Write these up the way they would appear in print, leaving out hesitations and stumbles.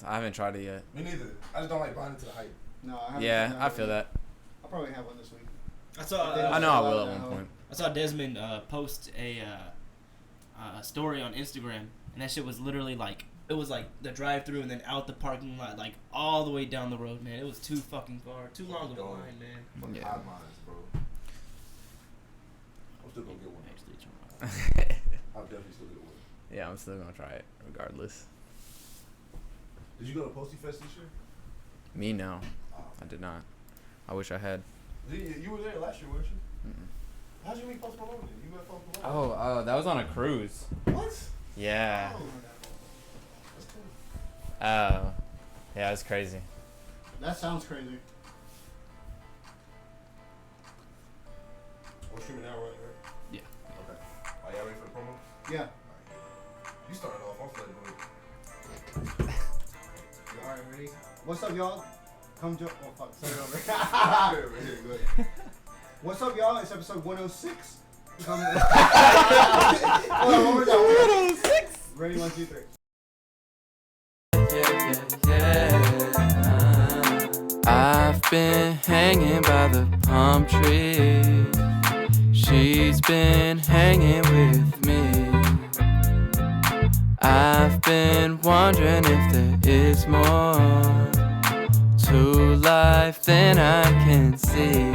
I haven't tried it yet. Me neither. I just don't like buying into the hype. No, I haven't. Yeah, I feel that. I'll probably have one this week. I saw. I know I will at one point. I saw Desmond post a story on Instagram, and that shit was literally like it was like the drive-through and then out the parking lot, like all the way down the road, man. It was too fucking far, too long of a line, man. Yeah. Hot lines, bro. I'm still gonna get one. I'll definitely still get one. Yeah, I'm still gonna try it regardless. Did you go to Posty Fest this year? Me, no. I did not. I wish I had. You were there last year, weren't you? Mm-mm. How'd you meet Post Malone? You met Post Malone? Oh, that was on a cruise. What? Yeah. Oh, that's cool. Oh. Yeah, it's crazy. That sounds crazy. We're streaming now, right? Yeah. Okay. Are y'all ready for the promo? Yeah. You started off. I'm flavor. Alright, ready? What's up, y'all? Come join. Oh, fuck. Say it over. Go ahead. What's up, y'all? It's episode 106. Come. Hold on, one more time. 106. Ready? 1, 2, 3. I've been hanging by the palm tree. She's been hanging with me. I've been wondering if there is more to life than I can see.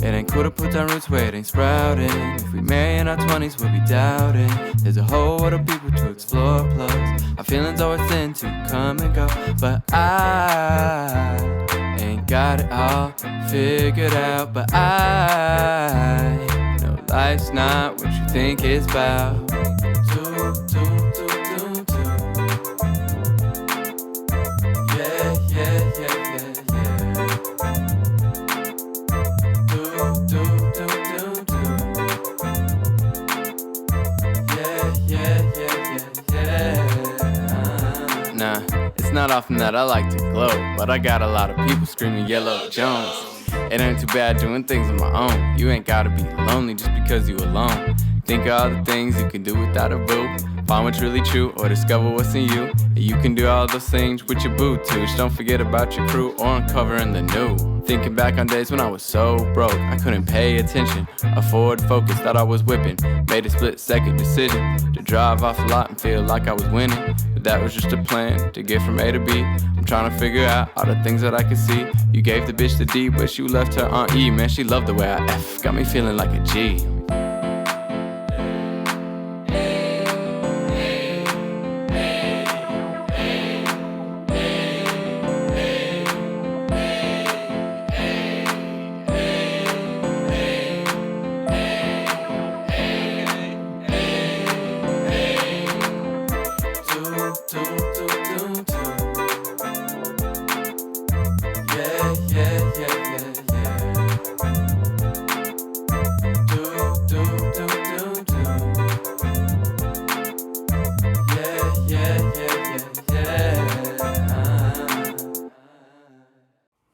It ain't cool to put down roots where it ain't sprouting. If we marry in our 20s, we'll be doubting. There's a whole world of people to explore, plus our feelings always tend to come and go. But I ain't got it all figured out. But I know life's not what you think it's about. Nah, it's not often that I like to glow, but I got a lot of people screaming Yellow Jones. It ain't too bad doing things on my own. You ain't gotta be lonely just because you alone. Think of all the things you can do without a boo. Find what's really true or discover what's in you. And you can do all those things with your boo too. Just don't forget about your crew or uncovering the new. Thinking back on days when I was so broke, I couldn't pay attention. A forward focus, thought I was whipping. Made a split-second decision to drive off a lot and feel like I was winning. But that was just a plan to get from A to B. I'm trying to figure out all the things that I could see. You gave the bitch the D, but you left her on E. Man, she loved the way I F. Got me feeling like a G.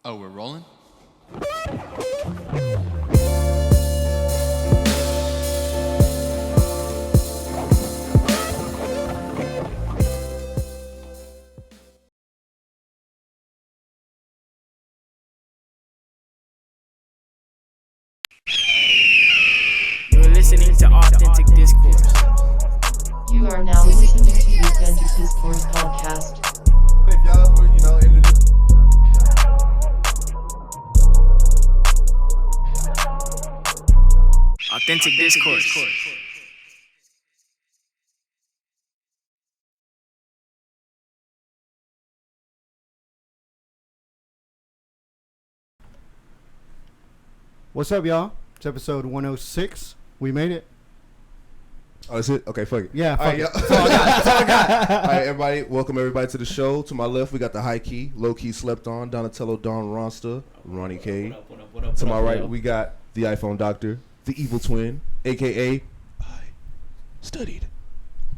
Oh, we're rolling? You're listening to Authentic Discourse. You are now listening to the Authentic Discourse podcast. If y'all were, in the Authentic Discourse. What's up, y'all? It's episode 106. We made it. Oh, that's it? Okay, fuck it. Yeah, All right, fuck That's all I got. All right, everybody. Welcome, everybody, to the show. To my left, we got the high key, low key slept on, Donatello Don Ronsta, Ronnie K. What up, To my right, we got the iPhone doctor, the evil twin, a.k.a. I studied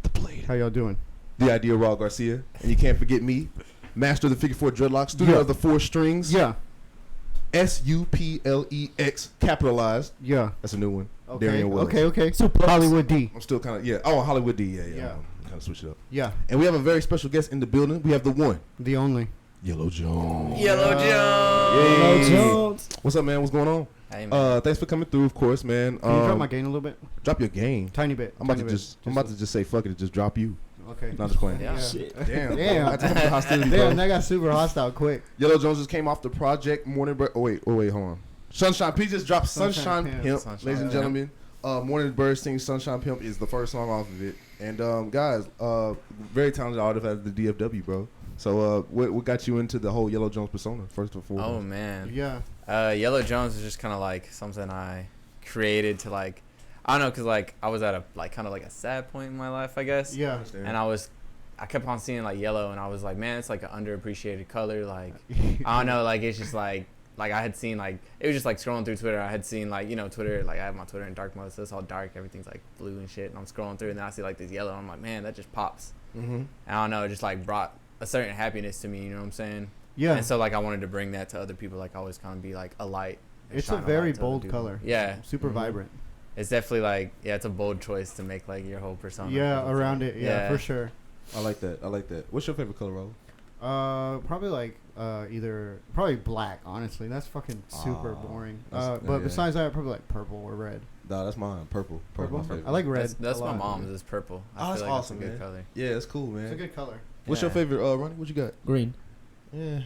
the blade. How y'all doing? The idea, Raul Garcia. And you can't forget me, master of the figure 4 dreadlocks, student of the 4 strings. Yeah. SUPLEX, capitalized. Yeah. That's a new one. Okay. Darian Wells. Okay. Super Hollywood D. I'm still kind of, Oh, Hollywood D, yeah. kind of switch it up. Yeah, And we have a very special guest in the building. We have the one, the only. Yellow Jones. Yellow Yay. Jones. What's up, man? What's going on? Hey, man. Thanks for coming through, of course, man. Can you drop my gain a little bit? Drop your game. Tiny bit. I'm about tiny to bit. I'm about to just say fuck it and just drop you. Okay. Not just playing. Yeah. Damn. Damn. I took the hostility, Damn, bro. that got super hostile quick. Yellow Jones just came off the project Morning Bird. Oh wait, hold on. Sunshine P just dropped Sunshine, Sunshine Pimp, Sunshine ladies and Pimp. gentlemen. Morning Bird sings Sunshine Pimp is the first song off of it. And guys, very talented artist at the DFW, bro. So what got you into the whole Yellow Jones persona first and foremost? Oh man. Yeah. Yellow Jones is just kind of like something I created to like, I don't know, cause like I was at a like kind of like a sad point in my life, I guess. Yeah. And I kept on seeing like yellow, and I was like, man, it's like an underappreciated color. Like I don't know, like it's just like I had seen like it was just like scrolling through Twitter. I had seen like Twitter, like I have my Twitter in dark mode, so it's all dark. Everything's like blue and shit. And I'm scrolling through, and then I see like this yellow. And I'm like, man, that just pops. Mm-hmm. And I don't know, it just like brought a certain happiness to me. You know what I'm saying? Yeah. And so like I wanted to bring that to other people. Like always kind of be like a light. and It's a shine very light to other bold people. color. Yeah. Super Mhm. vibrant. It's definitely like it's a bold choice to make like your whole persona. Yeah, It's around like- it. Yeah, for sure. I like that. What's your favorite color, Raul? Probably like either probably black. Honestly, that's fucking super Ah, boring. that's- But yeah. besides that, probably like purple or red. Nah, that's mine. Purple. Purple. My favorite. I like red. That's a my lot. mom's. Is purple. Oh, that's feel like awesome, that's a good man. color. Yeah, it's cool, man. It's a good color. What's your Yeah. favorite, Ronnie? What you got? Green. Yeah.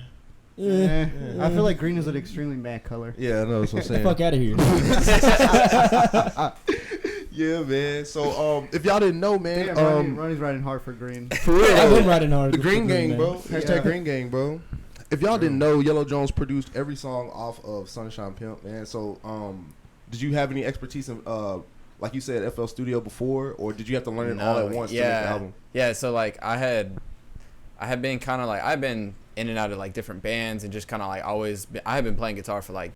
I feel like green is an extremely mad color. Yeah, I know that's what I'm Get the saying. fuck out of here. Yeah, man. So, if y'all didn't know, man, Damn, Ronnie's riding hard for green. for real, I've been riding hard. the for Green Gang, man. bro. Hashtag Yeah. Green Gang, bro. If y'all didn't know, Yellow Jones produced every song off of Sunshine Pimp, man. So, did you have any expertise in, like you said, FL Studio before, or did you have to learn it all at once to make the album? Yeah, so like I had been kind of like I've been in and out of like different bands and just kind of like I had been playing guitar for like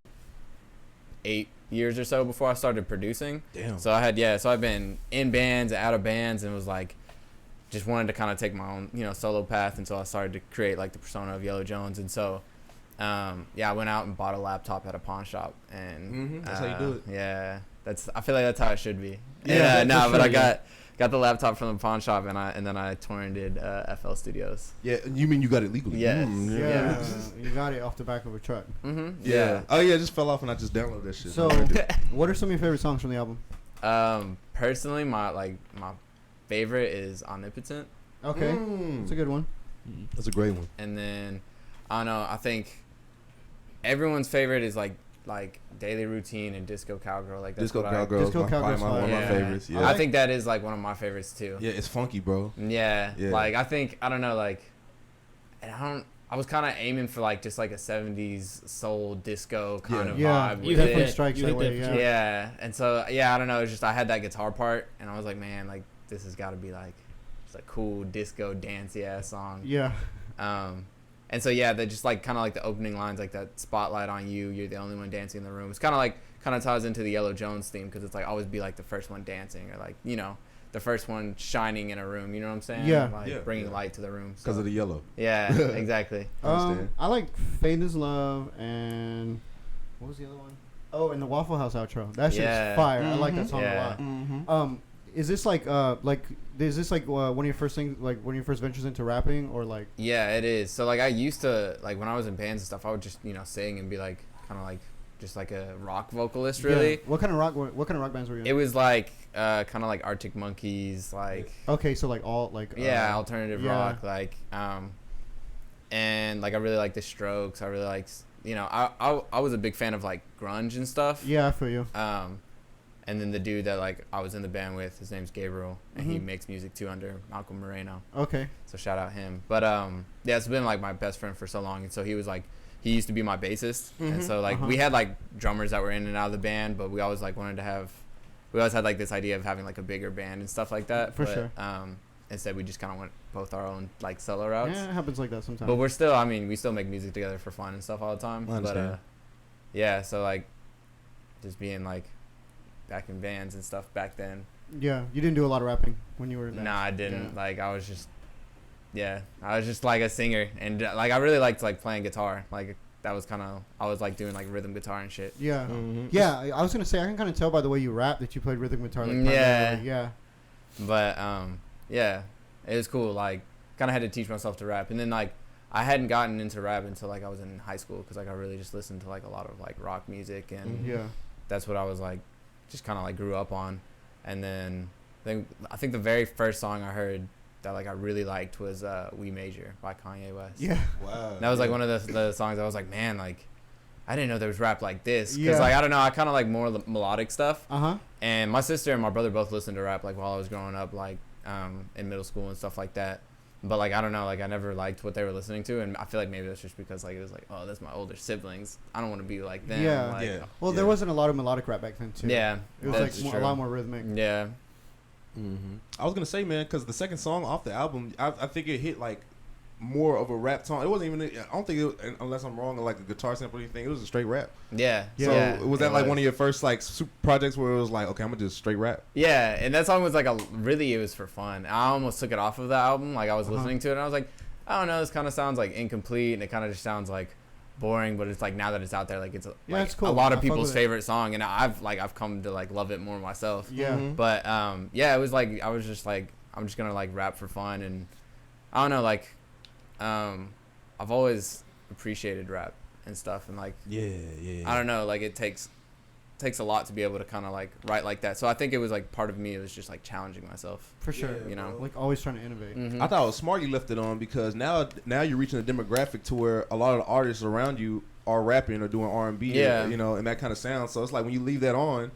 8 years or so before I started producing. Damn. So I've been in bands and out of bands and was like just wanted to kind of take my own solo path, and so I started to create like the persona of Yellow Jones. And so I went out and bought a laptop at a pawn shop, and That's how you do it. Yeah, I feel like that's how it should be. Yeah, No, for but sure, I got the laptop from the pawn shop, and then I torrented FL Studios. Yeah, you mean you got it legally? Yes. Yeah, you got it off the back of a truck. Mm-hmm. Yeah. Oh yeah, it just fell off and I just downloaded that shit. So, what are some of your favorite songs from the album? Personally, my favorite is Omnipotent, Okay, it's a good one. That's a great one. and then I don't know. I think everyone's favorite is like Daily Routine and Disco Cowgirl. Like that's Disco what Cowgirl is Disco Cowgirl's one of my Yeah. favorites. Yeah. I think that is like one of my favorites too. Yeah, it's funky, bro. Yeah. Yeah. Like I think I don't know like, and I was kind of aiming for like just like a 70s soul disco kind Yeah. of Yeah, vibe. you with definitely it. strikes You that hit way. that Yeah. Yeah, and so I don't know. It's just I had that guitar part, and I was like, man, like this has got to be like just a cool disco dancey ass song. Yeah. And so they just like kind of like the opening lines, like that spotlight on you. You're the only one dancing in the room. It's kind of ties into the Yellow Jones theme, because it's like always be like the first one dancing, or like the first one shining in a room. You know what I'm saying? Yeah. Like Yeah. bringing light to the room. Because of the yellow. Yeah, exactly. Understand. I like Fade Is Love and what was the other one? Oh, and the Waffle House outro. That shit's Yeah. fire. I like that song Yeah. a lot. Is this like one of your first things, like one of your first ventures into rapping, or like? Yeah, it is. So like I used to, like when I was in bands and stuff, I would just sing and be like kind of like just like a rock vocalist, really. Yeah. What kind of rock bands were you in? It was like kind of like Arctic Monkeys, like Okay, so like all like alternative yeah. rock, like and like I really like the Strokes. I really like I was a big fan of like grunge and stuff. Yeah, I feel you. And then the dude that like I was in the band with, his name's Gabriel, and he Mhm. makes music too under Malcolm Moreno. Okay. So shout out him. But it's been like my best friend for so long, and so he used to be my bassist, and so like Uh-huh. we had like drummers that were in and out of the band, but we always like wanted to have, we always had like this idea of having like a bigger band and stuff like that. For but, sure. Instead we just kind of went both our own like solo routes. Yeah, it happens like that sometimes. But we still make music together for fun and stuff all the time. I understand. But so like just being like back in bands and stuff back then. yeah, you didn't do a lot of rapping when you were in that. Nah, I didn't. Yeah. Like I was just like a singer, and like I really liked like playing guitar. Like that was kind of, I was like doing like rhythm guitar and shit. Yeah. Mhm. Yeah, I was gonna say I can kind of tell by the way you rap that you played rhythm guitar. Like, Yeah. primarily. Yeah. But yeah, it was cool. Like, kind of had to teach myself to rap, and then like I hadn't gotten into rap until like I was in high school because like I really just listened to like a lot of like rock music, and Yeah. that's what I was like, just kind of like grew up on. And then I think the very first song I heard that like I really liked was "We Major" by Kanye West. Yeah. Wow. That was like one of the songs I was like, man, like I didn't know there was rap like this. Because Yeah. like I don't know, I kind of like more melodic stuff. Uh-huh. And my sister and my brother both listened to rap like while I was growing up, like in middle school and stuff like that. But like I don't know, like I never liked what they were listening to, and I feel like maybe that's just because like it was like, oh, that's my older siblings. I don't want to be like them. Yeah. Like, Yeah. Well, there wasn't a lot of melodic rap back then too. Yeah. It was that's like true. a lot more rhythmic. Yeah. I was gonna say, man, because the second song off the album, I think it hit like more of a rap tone. It wasn't even. I don't think it, unless I'm wrong, like a guitar sample or anything. It was a straight rap. Yeah. So Yeah, was that like one of your first like projects where it was like, okay, I'm gonna just straight rap? Yeah, and that song was like it was for fun. I almost took it off of the album. Like I was listening to it, and I was like, I don't know, this kind of sounds like incomplete, and it kind of just sounds like boring. But it's like now that it's out there, like it's Yeah, like it's cool. a lot of I fuck people's with it. favorite song, and I've come to like love it more myself. Yeah. But yeah, it was like I was just like I'm just gonna like rap for fun, and I don't know, like I've always appreciated rap and stuff, and like Yeah. I don't know, like it takes a lot to be able to kind of like write like that. So I think it was like part of me. It was just like challenging myself. For sure. Yeah, You know. Like always trying to innovate. Mhm. I thought it was smart you left it on because now you're reaching a demographic to where a lot of the artists around you are rapping or doing R&B, Yeah. you know, and that kind of sound. So it's like when you leave that on,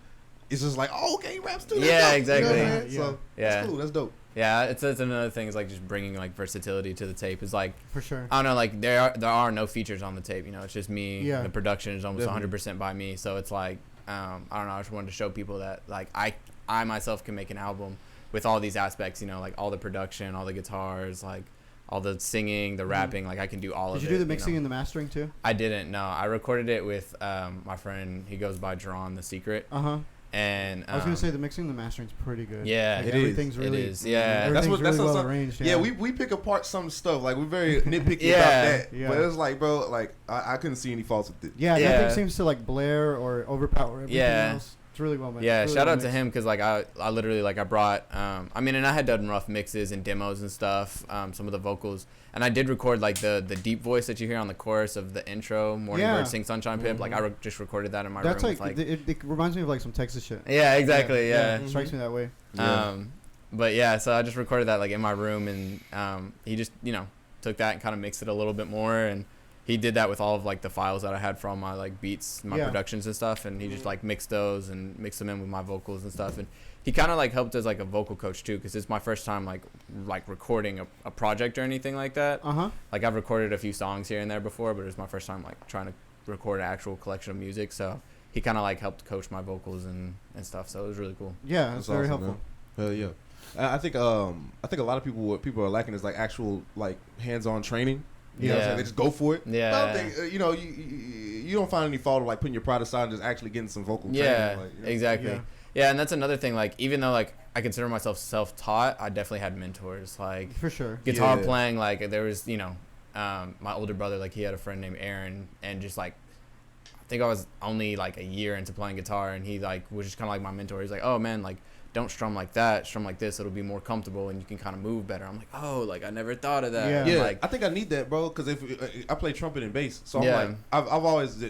it's just like, oh, okay, he raps too. Yeah, exactly. So Yeah. that's cool. That's dope. Yeah, it's another thing is like just bringing like versatility to the tape. Is like For sure. I don't know, like there are no features on the tape. You know, it's just me. Yeah. The production is almost Definitely. 100% by me. So it's like I don't know. I just wanted to show people that like I myself can make an album with all these aspects. You know, like all the production, all the guitars, like all the singing, the rapping. Like I can do all of it. Did you do the know? mixing and the mastering too? I didn't. No, I recorded it with my friend. He goes by Drawn the Secret, Uh-huh. and I was gonna say the mixing and the mastering's pretty good. Yeah, Like, it is. everything's it really is. Yeah, everything's really well something- arranged. Yeah, we pick apart some stuff. Like we're very nitpicky Yeah. about that. Yeah. But it's like, bro, like I couldn't see any faults with it. Yeah, Yeah. nothing seems to like blare or overpower everything Yeah. else. It's really well made. Yeah, It's really shout well out to mixed. him because like I literally like I brought I mean, and I had done rough mixes and demos and stuff, some of the vocals, and I did record like the deep voice that you hear on the chorus of the intro, Morning Yeah. Bird Sing Sunshine Pimp. Like I just recorded that in my That's room. like, with, it reminds me of like some Texas shit. yeah, exactly, yeah. It strikes me that way. Yeah. But yeah, so I just recorded that like in my room, and he just took that and kind of mixed it a little bit more, and he did that with all of like the files that I had from my like beats, my Yeah. productions and stuff, and he just like mixed those and mixed them in with my vocals and stuff, and he kind of like helped as like a vocal coach too, because it's my first time like recording a project or anything like that. Uh-huh. Like I've recorded a few songs here and there before, but it was my first time like trying to record an actual collection of music, so he kind of like helped coach my vocals and stuff, so it was really cool. Yeah, it's very awesome, helpful. man. Hell yeah. I think a lot of people what people are lacking is like actual like hands-on training. You know what I'm Yeah. saying? They just go for it. Yeah. I don't think, you don't find any fault of like putting your pride aside and just actually getting some vocal Yeah, training. Like, you know? exactly. Yeah. Yeah, and that's another thing. Like, even though like I consider myself self-taught, I definitely had mentors. Like For sure. guitar Yeah. playing, like there was, my older brother, like he had a friend named Aaron, and just like I think I was only like a year into playing guitar, and he like was just kind of like my mentor. He's like, oh man, like don't strum like that, strum like this. It'll be more comfortable, and you can kind of move better. I'm like, oh, like I never thought of that. Yeah. Yeah, Like, I think I need that, bro. Because if I play trumpet and bass, so I'm Yeah. like, I've always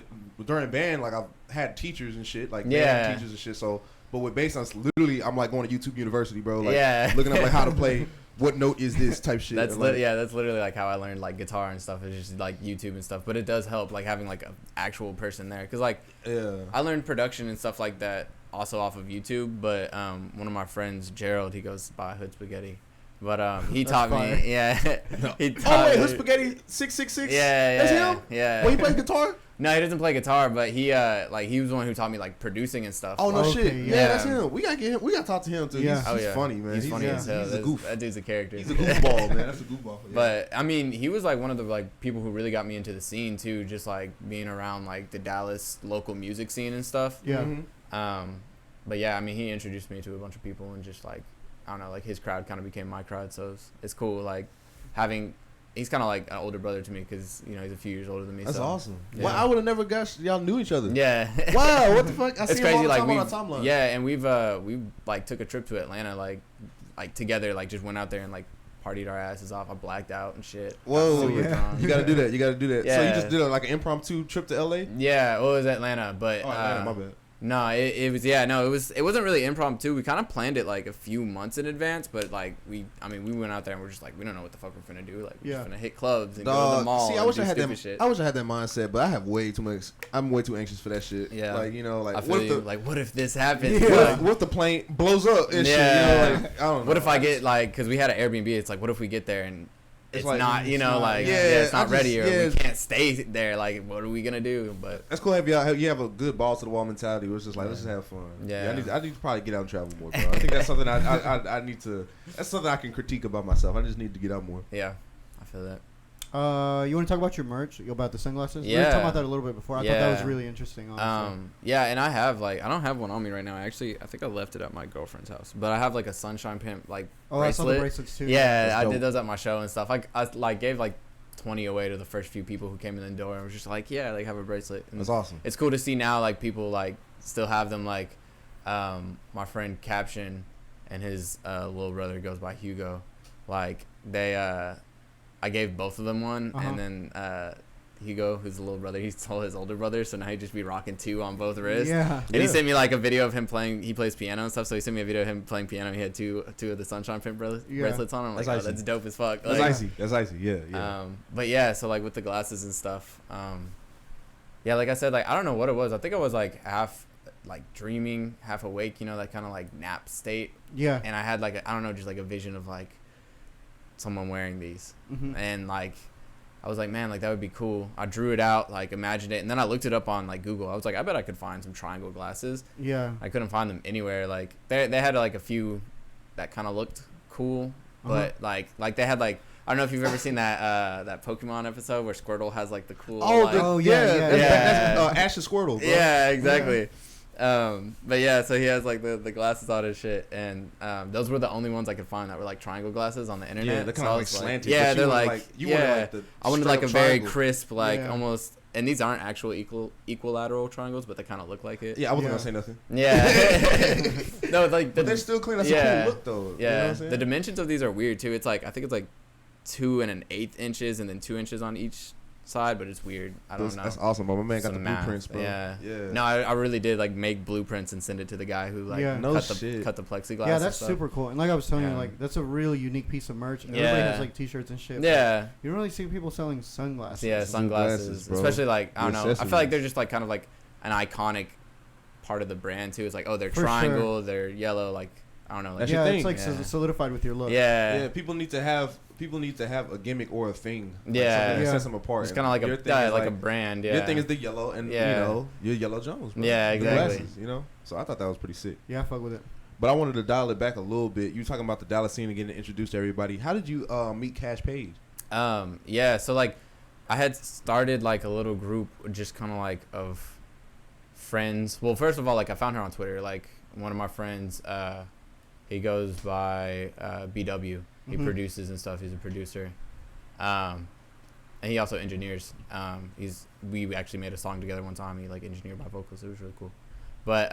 during band, like I've had teachers and shit, like Yeah. band teachers and shit. So, but with bass, I'm like going to YouTube University, bro. Like Yeah. looking up like how to play, what note is this type shit. that's and, like, that's literally like how I learned like guitar and stuff. It's just like YouTube and stuff, but it does help like having like an actual person there, because like yeah. I learned production and stuff like that also off of YouTube, but one of my friends, Gerald, he goes by Hood Spaghetti, but he taught fire. me, yeah. He Oh taught wait, me- Hood Spaghetti 666. Yeah, That's yeah, him. yeah. Well, he plays guitar. No, he doesn't play guitar, but he he was the one who taught me like producing and stuff. Oh no Okay, shit. yeah. Yeah, that's him. We gotta get him. We gotta talk to him too. Yeah. He's funny, man. He's funny as hell. He's a That's- goof. That dude's a character. He's a goofball, man. That's a goofball. Yeah. But I mean, he was like one of the like people who really got me into the scene too, just like being around like the Dallas local music scene and stuff. Yeah. Mhm. But yeah, I mean, he introduced me to a bunch of people, and just like I don't know, like his crowd kind of became my crowd, so it's cool like having. He's kind of like an older brother to me because he's a few years older than me. That's so, awesome. yeah. Well, I would have never guessed y'all knew each other. Yeah. Wow, what the fuck? I It's see him all crazy. the Like time we, on our timeline. yeah, and we like took a trip to Atlanta like together, like just went out there and like partied our asses off. I blacked out and shit. Whoa, Super yeah. drunk. You gotta do that. You gotta do that. So you Yeah. just did like an impromptu trip to LA? Yeah, well, it was Atlanta, but Oh, Atlanta, my bad. no, it was it wasn't really impromptu. We kind of planned it like a few months in advance, but like we went out there and we're just like, we don't know what the fuck we're finna do. Like we're just finna hit clubs and go to the Dog, mall. see, I and wish do I had stupid that. shit. I wish I had that mindset, but I have way too much. I'm way too anxious for that shit. Yeah. like like I feel what if you. the Like, what if this happens? what if the plane blows up and shit? Yeah. You know, like I don't know. What if I get like, because we had an Airbnb, it's like, what if we get there and it's like- not, it's not- like, yeah, it's I not just- ready, or yeah. we can't stay there. Like, what are we gonna do? But That's cool. You have a good balls to the wall mentality. Where it's just like, let's just have fun. Yeah. I need to probably get out and travel more, bro. I think that's something I need to. That's something I can critique about myself. I just need to get out more. yeah, I feel that. You want to talk about your merch? About the sunglasses? We were Yeah. talking about that a little bit before. I thought that was Yeah. really interesting. Honestly. Yeah, and I have like, I don't have one on me right now. Actually, I think I left it at my girlfriend's house, but I have like a Sunshine Pimp like Oh, I saw the bracelet. bracelets too. Yeah, That's I dope. did those at my show and stuff. I like gave like 20 away to the first few people who came in the door, and was just like, yeah, like have a bracelet. And That's awesome. it's cool to see now like people like still have them. Like my friend Caption and his little brother goes by Hugo. Like they I gave both of them one, Uh-huh. and then Hugo, who's the little brother, he stole his older brother, so now he just be rocking 2 on both wrists. Yeah. And he sent me like a video of him playing. He plays piano and stuff, so he sent me a video of him playing piano. He had two of the Sunshine Pimp bracelets on. I'm like, That's oh, icy. that's dope as fuck. That's Like, icy. That's icy. Yeah. but yeah, so like with the glasses and stuff, yeah, like I said, like I don't know what it was. I think I was like half like dreaming, half awake, that kind of like nap state. Yeah. And I had like I don't know, just like a vision of like someone wearing these, Mhm. and like I was like, man, like that would be cool. I drew it out, like imagined it, and then I looked it up on like Google. I was like, I bet I could find some triangle glasses. Yeah. I couldn't find them anywhere. Like they had like a few that kind of looked cool, but like they had like, I don't know if you've ever seen that Pokemon episode where Squirtle has like the cool. like, Oh, yeah. That's Ash's Squirtle, bro. yeah, exactly. But yeah, so he has like the glasses on his shit, and those were the only ones I could find that were like triangle glasses on the internet. Yeah, they're kind So I of like was slanted. Yeah, but they're you wanted, like, you yeah. wanted, like, the I wanted like a straight-up very triangle. crisp, like Yeah. almost, and these aren't actual equilateral triangles, but they kind of look like it. Yeah, I wasn't Yeah. gonna say nothing. Yeah. No, it's like But they're still clean. That's a yeah. cool look, though. You know Yeah, what I'm saying? the dimensions of these are weird too. It's like, I think it's like 2 1/8 inches and then 2 inches on each side, but it's weird. I don't know. That's awesome, bro. My man got the Some math. blueprints, bro. Yeah. Yeah. No, I really did like make blueprints and send it to the guy who like Yeah. No cut shit. the plexiglass. Yeah, and that's stuff. super cool. And like I was telling you, Yeah. like that's a really unique piece of merch. Everybody Yeah. has like T-shirts and shit. but Yeah. You don't really see people selling sunglasses. Yeah, sunglasses, Glasses, bro. especially like I don't know. I feel Accessories. like they're just like kind of like an iconic part of the brand too. It's like, oh, they're For triangle, they're yellow, like I don't know. Like, That's your Yeah, thing. it's like Yeah. solidified with your look. yeah, Yeah, people need to have a gimmick or a thing. Like Yeah. something that Yeah. sets them apart. it's kind of like Your a thing is like a brand. Yeah, Your thing is the yellow, and Yeah. you're Yellow Jones. Bro. Yeah, The exactly. glasses, So I thought that was pretty sick. Yeah, I fuck with it. But I wanted to dial it back a little bit. You were talking about the Dallas scene and getting introduced to everybody. How did you meet Cash Page? Yeah, so like I had started like a little group just kind of like of friends. Well, first of all, like I found her on Twitter. Like one of my friends, he goes by BW. He Mhm. produces and stuff. He's a producer, and he also engineers. We actually made a song together one time. He like engineered my vocals. It was really cool. But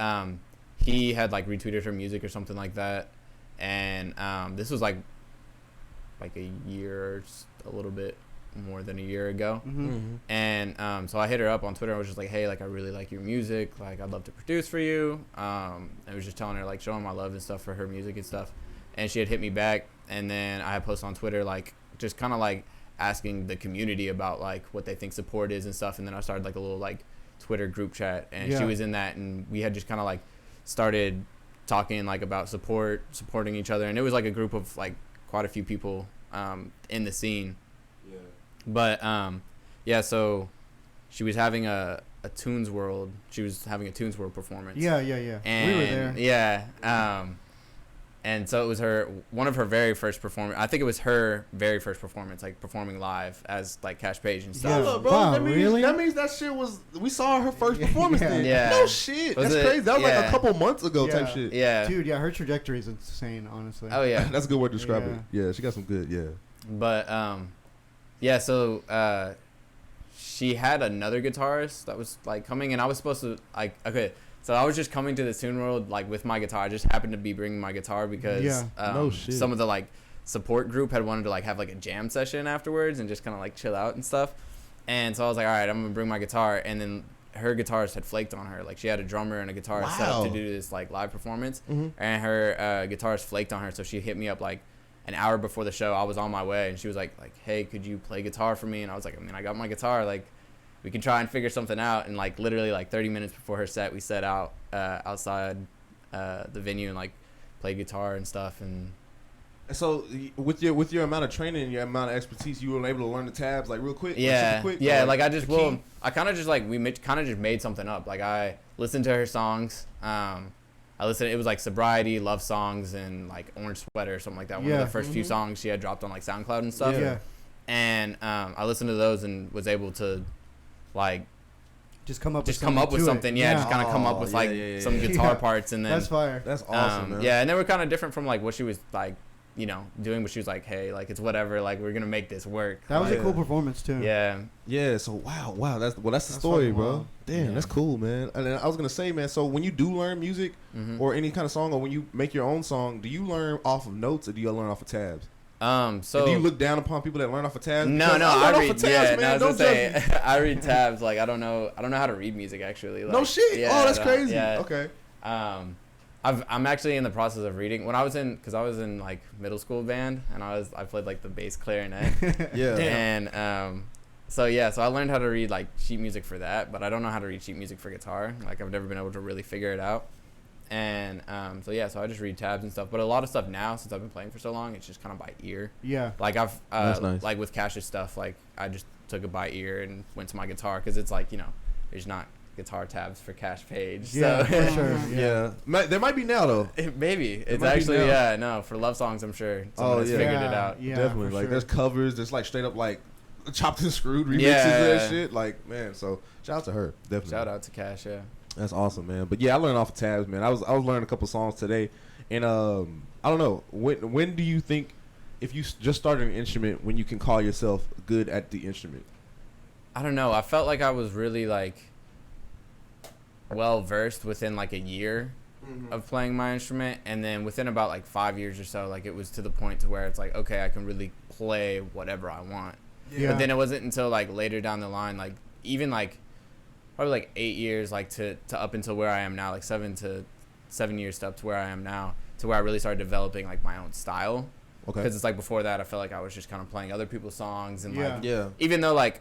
he had like retweeted her music or something like that, and this was like a year, a little bit more than a year ago. Mm-hmm. And so I hit her up on Twitter. I was just like, hey, like I really like your music. Like I'd love to produce for you. I was just telling her, like showing my love and stuff for her music and stuff. And she had hit me back. And then I had posted on Twitter, like just kind of like asking the community about like what they think support is and stuff. And then I started like a little like Twitter group chat, and she Yeah. was in that, and we had just kind of like started talking like about supporting each other. And it was like a group of like quite a few people in the scene. Yeah. But yeah, so she was having a Tunes World. She was having a Tunes World performance. Yeah. And We were there. Yeah. And so it was one of her very first performance. I think it was her very first performance, like performing live as like Cash Page and stuff. Yeah. Hold up, bro. Wow, that means, really? That means that shit was. We saw her first performance Yeah. then. Yeah. No shit. Was That's it- crazy. That was like yeah. a couple months ago type Yeah. shit. Yeah. Dude, yeah, her trajectory is insane, honestly. Oh yeah. That's a good word to describe Yeah. it. Yeah, she got some good. Yeah. But yeah, so she had another guitarist that was like coming, and I was supposed to like, okay, so I was just coming to the Tune World like with my guitar. I just happened to be bringing my guitar because Yeah. No shit. some of the like support group had wanted to like have like a jam session afterwards and just kind of like chill out and stuff. And so I was like, all right, I'm gonna bring my guitar. And then her guitarist had flaked on her. Like she had a drummer and a guitarist set up to do this like live performance, and her guitarist flaked on her. So she hit me up like an hour before the show. I was on my way, and she was like, hey, could you play guitar for me? And I was like, I mean, I got my guitar. Like, we can try and figure something out. And like literally like 30 minutes before her set, we set out outside the venue and like played guitar and stuff. And so with your amount of training and your amount of expertise, you were able to learn the tabs like real quick. Yeah, like, quick, yeah. or, Like I just I kind of just like kind of just made something up. Like I listened to her songs. I listened. It was like Sobriety, Love Songs, and like Orange Sweater or something like that. One of the first few songs she had dropped on like SoundCloud and stuff. Yeah. And I listened to those and was able to like just come up with something. Yeah, just kind of come up with like some guitar parts, and then that's fire. That's awesome, man. Yeah, and they were kind of different from like what she was like, you know, doing. But she was like, hey, like it's whatever. Like we're gonna make this work. That was like, a cool performance too. Yeah. So wow. That's the story, bro. Wild. Damn, that's cool, man. And then I was gonna say, man. So when you do learn music or any kind of song, or when you make your own song, do you learn off of notes or do you learn off of tabs? So and do you look down upon people that learn off of tabs? No, I read tabs, man. I was gonna say I read tabs. Like I don't know how to read music actually. Like, no shit. Yeah, that's crazy. Yeah. Okay. I'm actually in the process of reading. When I was in like middle school band, and I played like the bass clarinet. Yeah. And so I learned how to read like sheet music for that, but I don't know how to read sheet music for guitar. Like I've never been able to really figure it out. And so I just read tabs and stuff. But a lot of stuff now, since I've been playing for so long, it's just kind of by ear. Yeah. Like I've That's nice. like with Cash's stuff, like I just took it by ear and went to my guitar because it's like, you know, there's not guitar tabs for Cash page. Yeah, so. for sure. Yeah. There might be now though. Maybe it's might be actually now. for love songs I'm sure someone has figured it out. Yeah, definitely. for Like sure. there's covers. There's like straight up like chopped and screwed remixes of that shit. Like man, so shout out to her. Definitely. Shout out to Cash. Yeah. That's awesome, man. But yeah, I learned off of tabs, man. I was learning a couple songs today, and I don't know when do you think if you just started an instrument when you can call yourself good at the instrument? I don't know. I felt like I was really like well versed within like a year of playing my instrument, and then within about like 5 years or so, like it was to the point to where it's like, okay, I can really play whatever I want. Yeah. But then it wasn't until like later down the line, like even like probably like 8 years, like to up until where I am now, like 7 years up to where I am now, to where I really started developing like my own style. Okay. Because it's like before that, I felt like I was just kind of playing other people's songs and like Yeah. even though like,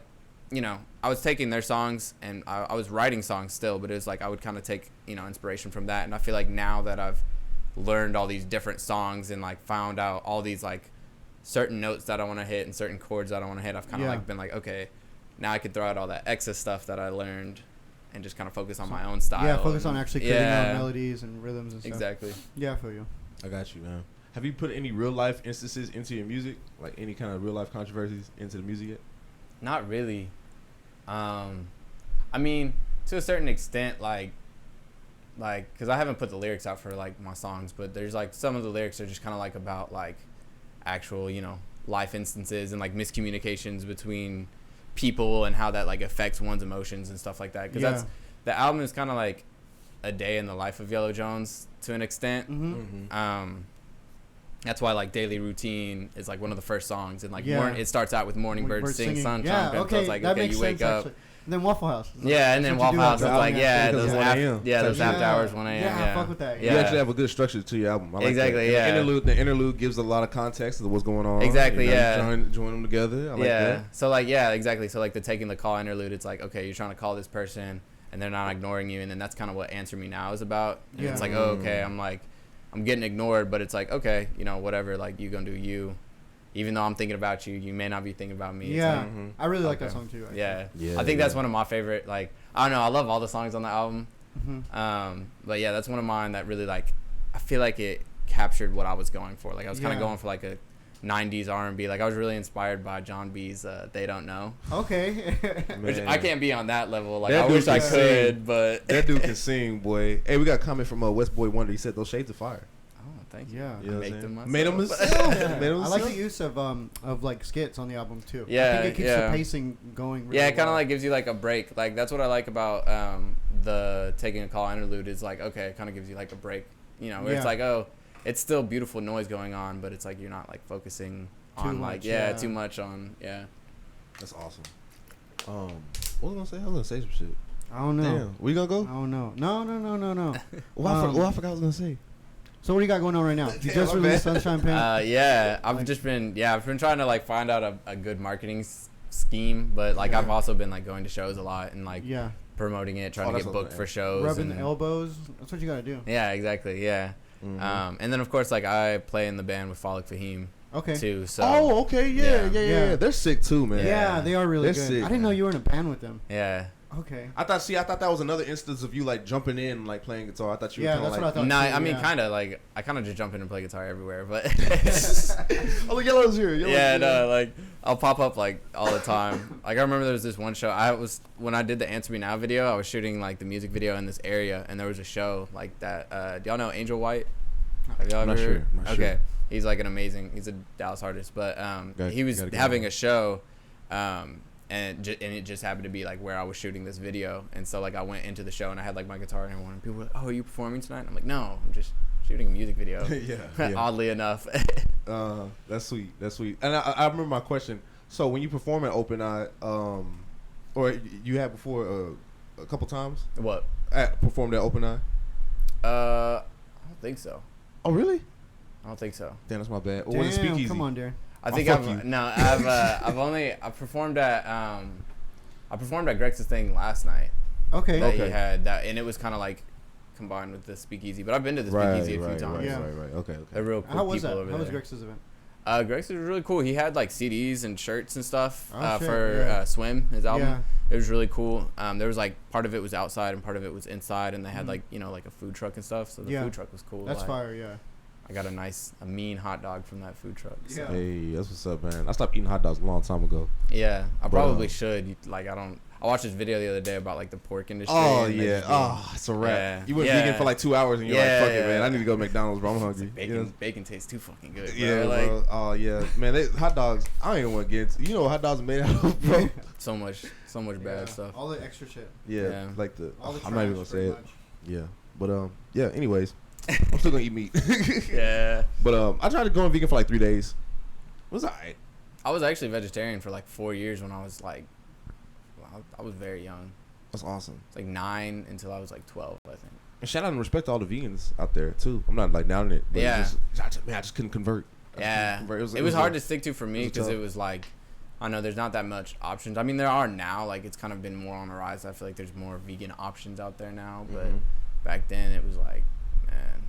you know, I was taking their songs and I was writing songs still, but it was like I would kind of take, you know, inspiration from that. And I feel like now that I've learned all these different songs and like found out all these like certain notes that I want to hit and certain chords that I want to hit, I've kind of like been like, okay, now I can throw out all that excess stuff that I learned and just kind of focus on my own style. Yeah, focus on and, actually creating your own melodies and rhythms and stuff. Exactly. Yeah, I feel you. I got you, man. Have you put any real life instances into your music, like any kind of real life controversies into the music yet? Not really. I mean, to a certain extent, like, because I haven't put the lyrics out for like my songs, but there's like some of the lyrics are just kind of like about like actual, you know, life instances and like miscommunications between people and how that like affects one's emotions and stuff like that. Because that's the album is kind of like a day in the life of Yellow Jones to an extent. That's why like Daily Routine is like one of the first songs, and like it starts out with Morning Birds Sing Sunshine. Yeah, okay, so it's like, that okay, makes you wake sense, up. actually. And then Waffle House. Yeah, and then Waffle House is like, those after hours, 1 a.m. Yeah, fuck with that. You actually have a good structure to your album. I like exactly, that. yeah. The interlude gives a lot of context of what's going on. Exactly, you know, yeah. Join them together. I like that. So like, exactly. So like the taking the call interlude, it's like, okay, you're trying to call this person and they're not ignoring you, and then that's kind of what Answer Me Now is about. And it's like, oh, okay, I'm getting ignored, but it's like, okay, you know, whatever, like you gonna do you. Even though I'm thinking about you, you may not be thinking about me. Yeah, it's like, I really like that song too. Actually. Yeah. I think that's one of my favorite. Like, I don't know, I love all the songs on the album. But yeah, that's one of mine that really like, I feel like it captured what I was going for. Like I was kind of going for like a 90s R&B. Like I was really inspired by John B's "They Don't Know." Okay. Which I can't be on that level. Like that I wish I could, sing, but that dude can sing, boy. Hey, we got a comment from West Boy Wonder. He said those shades are fire. Thank you. Yeah. You know Make them myself. Made them himself. I like the use of like skits on the album too. Yeah, I think it keeps the pacing going. Really it kind of well. like gives you like a break. Like that's what I like about the taking a call interlude is like, okay, it kind of gives you like a break. You know, where it's like, oh, it's still beautiful noise going on, but it's like you're not like focusing on like too much on That's awesome. What was I gonna say? I was gonna say some shit. I don't know. Damn, we gonna go? I don't know. No. Well, I forgot what I was gonna say. So what do you got going on right now? You just released Sunshine Pimp. I've been trying to like find out a good marketing scheme, but like I've also been like going to shows a lot and like promoting it, trying to get booked for shows, rubbing the elbows. That's what you gotta do. Yeah, exactly. Yeah. Mm-hmm. And then of course like I play in the band with Falik Fahim. Okay. Too. So. Oh, okay. Yeah. They're sick too, man. Yeah, they are really good. Sick, I didn't know you were in a band with them. Yeah. Okay. I thought that was another instance of you like jumping in and like playing guitar. I thought you were that's like, what I thought. No, I mean kind of like I kind of just jump in and play guitar everywhere, but oh, the Yellow's here. No, like I'll pop up like all the time. Like I remember there was this one show when I did the Answer Me Now video, I was shooting like the music video in this area, and there was a show like that. Do y'all know Angel White? Have y'all ever heard? I'm not sure. He's like he's a Dallas artist, but he was having a show, and it just happened to be like where I was shooting this video, and so like I went into the show and I had like my guitar and everyone, and people were like, "Oh, are you performing tonight?" And I'm like, "No, I'm just shooting a music video." Oddly enough. That's sweet. And I remember my question. So when you perform at Open Eye, or you had before a couple times? What? Performed at Open Eye? I don't think so. Oh really? I don't think so. Damn, that's my bad. Damn, Speakeasy. come on, Darren. I've performed at Grex's thing last night. Okay. He had that, and it was kind of like combined with the Speakeasy. But I've been to the Speakeasy a few times. Right. Okay. They're real cool How was people that? over How was there. Grex's event? Grex's was really cool. He had like CDs and shirts and stuff shit, for Swim, his album. Yeah. It was really cool. There was like part of it was outside and part of it was inside, and they had like like a food truck and stuff. So the food truck was cool. That's like, fire. Yeah. I got a mean hot dog from that food truck. So. Hey, that's what's up, man. I stopped eating hot dogs a long time ago. Yeah, I probably should. Like, I watched this video the other day about like the pork industry. Oh yeah. It's a wrap. Yeah. You went vegan for like 2 hours and you're like, fuck it, man. I need to go to McDonald's, bro. I'm hungry. Bacon tastes too fucking good. Bro. Yeah, like, bro. Oh yeah, man. Hot dogs. I don't even want to get into. You know what hot dogs are made out of, bro? so much bad stuff. All the extra shit. Yeah. Like all the I'm not even gonna say it. much. Yeah, but yeah. Anyways, I'm still gonna eat meat. Yeah. But I tried to go on vegan for like 3 days. It was alright. I was actually vegetarian for like 4 years when I was like, I was very young. That's awesome. It's like 9 until I was like 12, I think. And shout out and respect to all the vegans out there too. I'm not like down in it. But yeah. I just couldn't convert. It was hard to stick to for me because it was like, I know there's not that much options. I mean, there are now. Like, it's kind of been more on the rise. I feel like there's more vegan options out there now. But back then, it was like, man,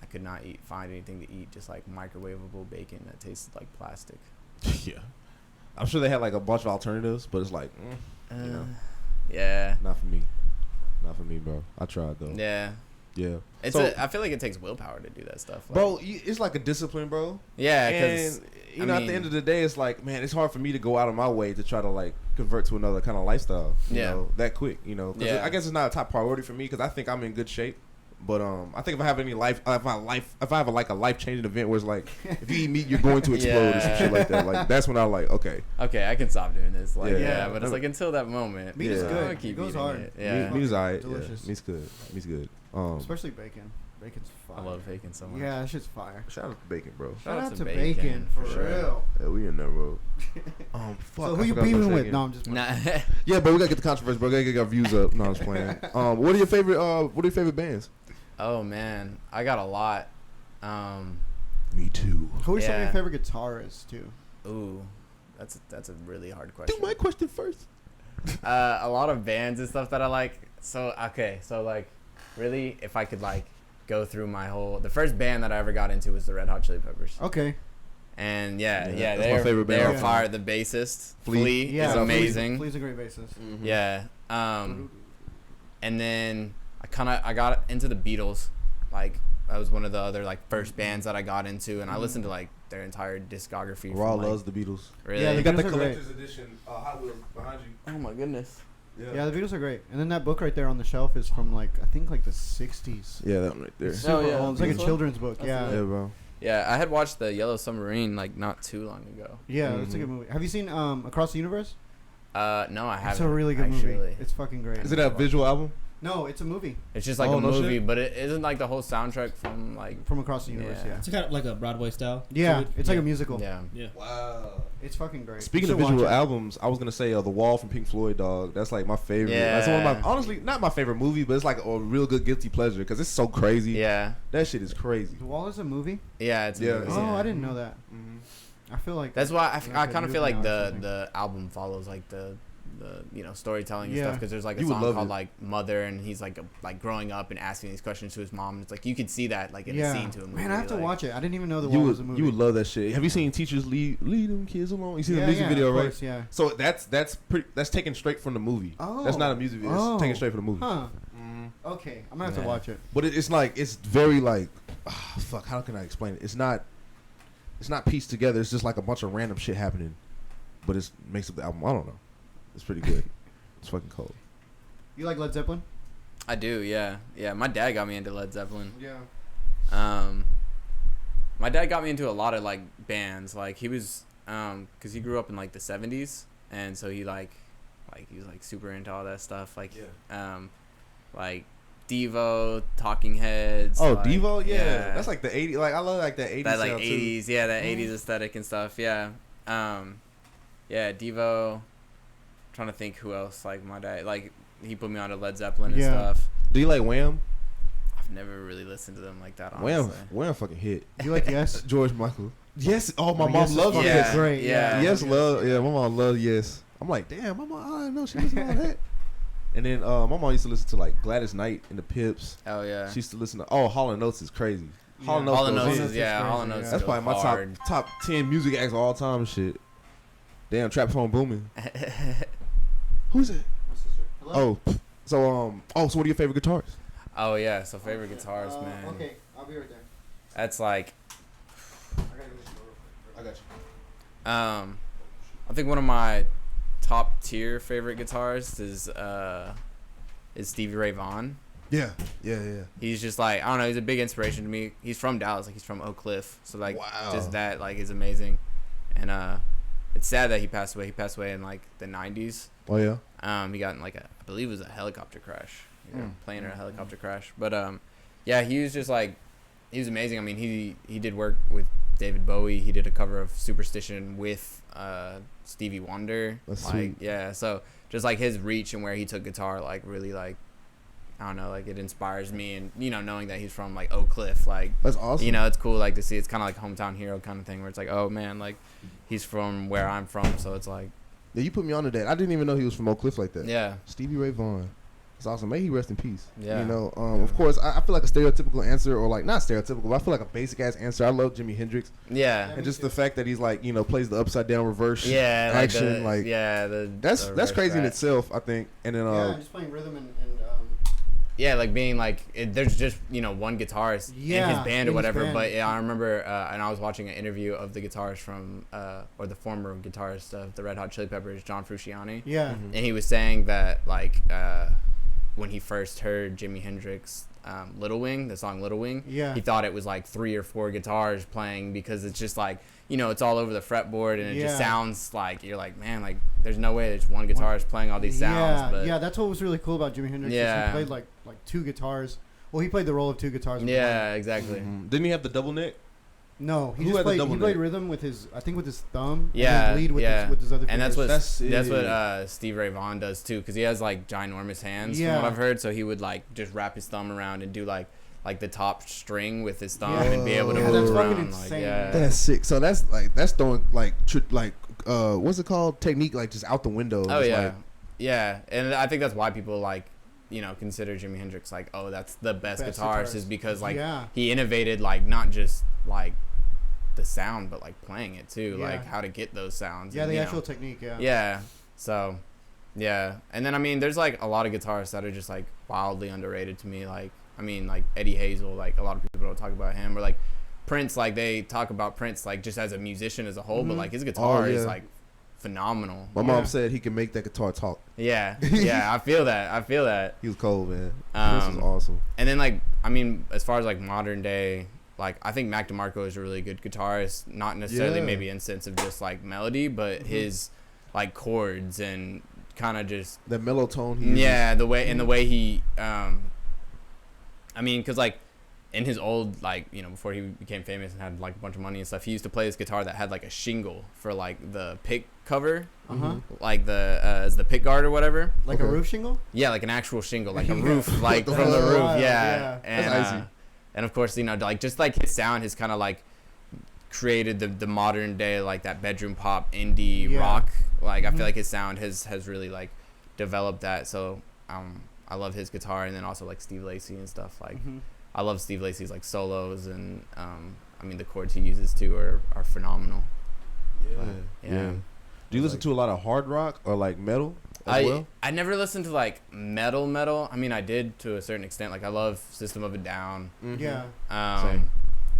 I could not find anything to eat. Just like microwavable bacon that tasted like plastic. Yeah, I'm sure they had like a bunch of alternatives, but it's like, yeah, not for me. Not for me, bro. I tried though. Yeah. Yeah. I feel like it takes willpower to do that stuff. Like, bro, it's like a discipline, bro. Yeah, because at the end of the day, it's like, man, it's hard for me to go out of my way to try to like convert to another kind of lifestyle. You know, that quick. You know, cause I guess it's not a top priority for me because I think I'm in good shape. But I think if I have if I have a life changing event where it's like if you eat meat you're going to explode or some shit like that, like that's when I'm like, okay, I can stop doing this. Like but it's like until that moment. Meat is good. Keep it goes hard. Yeah, meat is alright. Delicious. Meat's good. Meat's good. Especially bacon. Bacon's fire. I love bacon so much. Yeah, that shit's fire. Shout out to bacon, bro. Shout out to bacon for real. Yeah, we in that road. Fuck. So who you beefing with? No, I'm just playing. Yeah, but we gotta get the controversy, bro. We gotta get our views up. No, I'm just playing. What are your favorite bands? Oh man, I got a lot. Me too. Who are some of your favorite guitarists too? Ooh, that's a really hard question. Do my question first. A lot of bands and stuff that I like. So like, really, if I could like go through the first band that I ever got into was the Red Hot Chili Peppers. Okay. And that's my favorite band. They're fire. The bassist Flea is amazing. Flea's a great bassist. Mm-hmm. Yeah. And then I got into the Beatles. Like that was one of the other like first bands that I got into, and I listened to like their entire discography. Raw loves the Beatles. Really? Yeah, you got the collector's edition Hot Wheels behind you. Oh my goodness. Yeah, the Beatles are great. And then that book right there on the shelf is from like I think like the 60s. Yeah, that one right there. It's old. It's like a children's book. Yeah, bro. Yeah, I had watched the Yellow Submarine like not too long ago. Yeah, it's a good movie. Have you seen Across the Universe? No, I haven't. It's a really good movie. It's fucking great. Is it a visual album? No, it's a movie It's just like Oh, a no movie, shit? but it isn't like the whole soundtrack from like. from across the universe. Yeah. Yeah. It's kind of like a Broadway style. Yeah, So it's like a musical. Yeah. Yeah. Wow. It's fucking great. Speaking You of should visual watch it. albums, I was gonna say The Wall from Pink Floyd, dog. That's like my favorite. Yeah. That's one of my, honestly, not my favorite movie, but it's like a real good guilty pleasure because it's so crazy. Yeah. That shit is crazy. The Wall is a movie. Yeah. It's a Yeah. movie, Oh, yeah. I didn't know that. Mm-hmm. I feel like That's why Like I a kind of movie feel like now or the something. the album follows like the storytelling and Yeah. stuff because there's like a You would song love called it. like Mother and he's like growing up and asking these questions to his mom and it's like you could see that like in a scene to a movie. Man, I have to like, watch it. I didn't even know the You Wall was a would, movie. you would love that shit. Have you seen Teachers Lead Them Kids Alone? You seen the music video, of right? course, yeah. So that's taken straight from the movie. Oh. That's not a music video. Oh. It's taken straight from the movie. Huh. Mhm. Okay, I'm gonna have to Yeah. watch it. But it's like it's very like, fuck. How can I explain it? It's not pieced together. It's just like a bunch of random shit happening, but it makes up the album. I don't know. It's pretty good. It's fucking cold. You like Led Zeppelin? I do, yeah. My dad got me into Led Zeppelin. Yeah. My dad got me into a lot of like bands. Like he was, cause he grew up in like the '70s, and so he was like super into all that stuff. Like, like Devo, Talking Heads. Oh, like, Devo, yeah. That's like the '80s. Like I love like that '80s that like sound too. '80s, yeah, that '80s aesthetic and stuff. Yeah, yeah, Devo. Trying to think who else. Like my dad, like he put me onto Led Zeppelin and Yeah. stuff. Do you like Wham? I've never really listened to them like that. Honestly. Wham fucking hit. You like Yes? George Michael. Yes. Oh, my Oh, mom Yes is loves fucking Yes. great. Yeah. Yes, love. Yeah, my mom loves Yes. I'm like, damn, my mom. I didn't know she listened to all that. And then my mom used to listen to like Gladys Knight and the Pips. Oh yeah. She used to listen to Hall & Oates is crazy. Yeah. Hall & Hall & goes Oates in. is yeah. crazy, Hall & yeah. Oates. That's probably my hard. top 10 music acts of all time and shit. Damn, Trap Phone Booming. Who's it? Hello? Oh, so so what are your favorite guitars? Oh yeah. So favorite guitarist, man. Okay, I'll be right there. That's like I gotta go to the store real quick. I got you. I think one of my top tier favorite guitarists is Stevie Ray Vaughan. Yeah. He's just like I don't know. He's a big inspiration to me. He's from Dallas. Like he's from Oak Cliff. So like Wow. just that like is amazing. And it's sad that he passed away. He passed away in like the '90s. Oh yeah. He got in like I believe it was a helicopter crash, plane or a helicopter crash. But yeah, he was just like, he was amazing. I mean, he did work with David Bowie. He did a cover of Superstition with Stevie Wonder. That's like sweet. yeah, so just like his reach and where he took guitar, like really like, I don't know, like it inspires me. And knowing that he's from like Oak Cliff, like That's awesome. it's cool like to see. It's kind of like hometown hero kind of thing where it's like, oh man, like he's from where I'm from, so it's like Yeah, you put me on to that. I didn't even know he was from Oak Cliff like that. yeah. Stevie Ray Vaughan. It's awesome. May he rest in peace. Yeah. Of course, I feel like a stereotypical answer, or like not stereotypical, but I feel like a basic ass answer. I love Jimi Hendrix, Yeah. and just the fact that he's like plays the upside down reverse Yeah, action, that's that's crazy in itself, I think. And then Yeah, just playing rhythm and yeah, like being like there's just one guitarist in Yeah, his band in or his whatever. band. But yeah, I remember and I was watching an interview of the guitarist from or the former guitarist of the Red Hot Chili Peppers, John Frusciante, yeah. and he was saying that like when he first heard Jimi Hendrix Little Wing, the song Little Wing, Yeah. he thought it was like 3 or 4 guitars playing because it's just like it's all over the fretboard and it just Yeah. sounds like you're like, man, like there's no way there's one guitarist playing all these sounds. Yeah, but yeah, that's what was really cool about Jimi Hendrix. is Yeah. He played like 2 guitars. Well, he played the role of 2 guitars. with yeah, exactly. Didn't he have the double neck? No, he Who just had the played. double He played neck? rhythm with his, I think, with his thumb. Yeah, and then lead with yeah. his other. And that's what fingers. That's that's it. what Steve Ray Vaughan does too, because he has like ginormous hands Yeah. from what I've heard. So he would like just wrap his thumb around and do like the top string with his thumb Yeah. and be able to Yeah, move that's fucking around. Like, insane. yeah, That's sick. So that's throwing what's it called, technique, like just out the window. oh Just yeah, like- yeah. And I think that's why people like consider Jimi Hendrix like, oh, that's the best guitarist, is because like Yeah. he innovated like not just like the sound but like playing it too, Yeah. like how to get those sounds. Yeah, and, the you actual know. technique. Yeah. Yeah. So, yeah. And then, I mean, there's, like, a lot of guitarists that are just, like, wildly underrated to me. Like, I mean, like, Eddie Hazel, like, a lot of people don't talk about him. Or, like, Prince, like, they talk about Prince, like, just as a musician as a whole. But, like, his guitar is, yeah. like, phenomenal. My Yeah. mom said he can make that guitar talk. Yeah. Yeah, I feel that. I feel that. He was cold, man. This is awesome. And then, like, I mean, as far as, like, modern day, like, I think Mac DeMarco is a really good guitarist. Not necessarily Yeah. maybe in sense of just, like, melody, but his, like, chords and kind of just The mellow tone. He uses. yeah, the way he I mean, because like in his old, like, you know, before he became famous and had like a bunch of money and stuff, he used to play this guitar that had like a shingle for like the pick cover, like the pick guard or whatever. Like a roof shingle? Yeah, like an actual shingle, like a roof, like from the roof. Yeah, and That's icy. and of course, you know, like just like his sound has kind of like created the modern day, like that bedroom pop indie rock. Like I feel like his sound has really like developed that. So I love his guitar, and then also like Steve Lacy and stuff. Like I love Steve Lacy's like solos, and I mean the chords he uses too are phenomenal. Yeah. Do you listen to a lot of hard rock or like metal as well? I never listened to like metal. I mean, I did to a certain extent. Like I love System of a Down. Yeah. Same.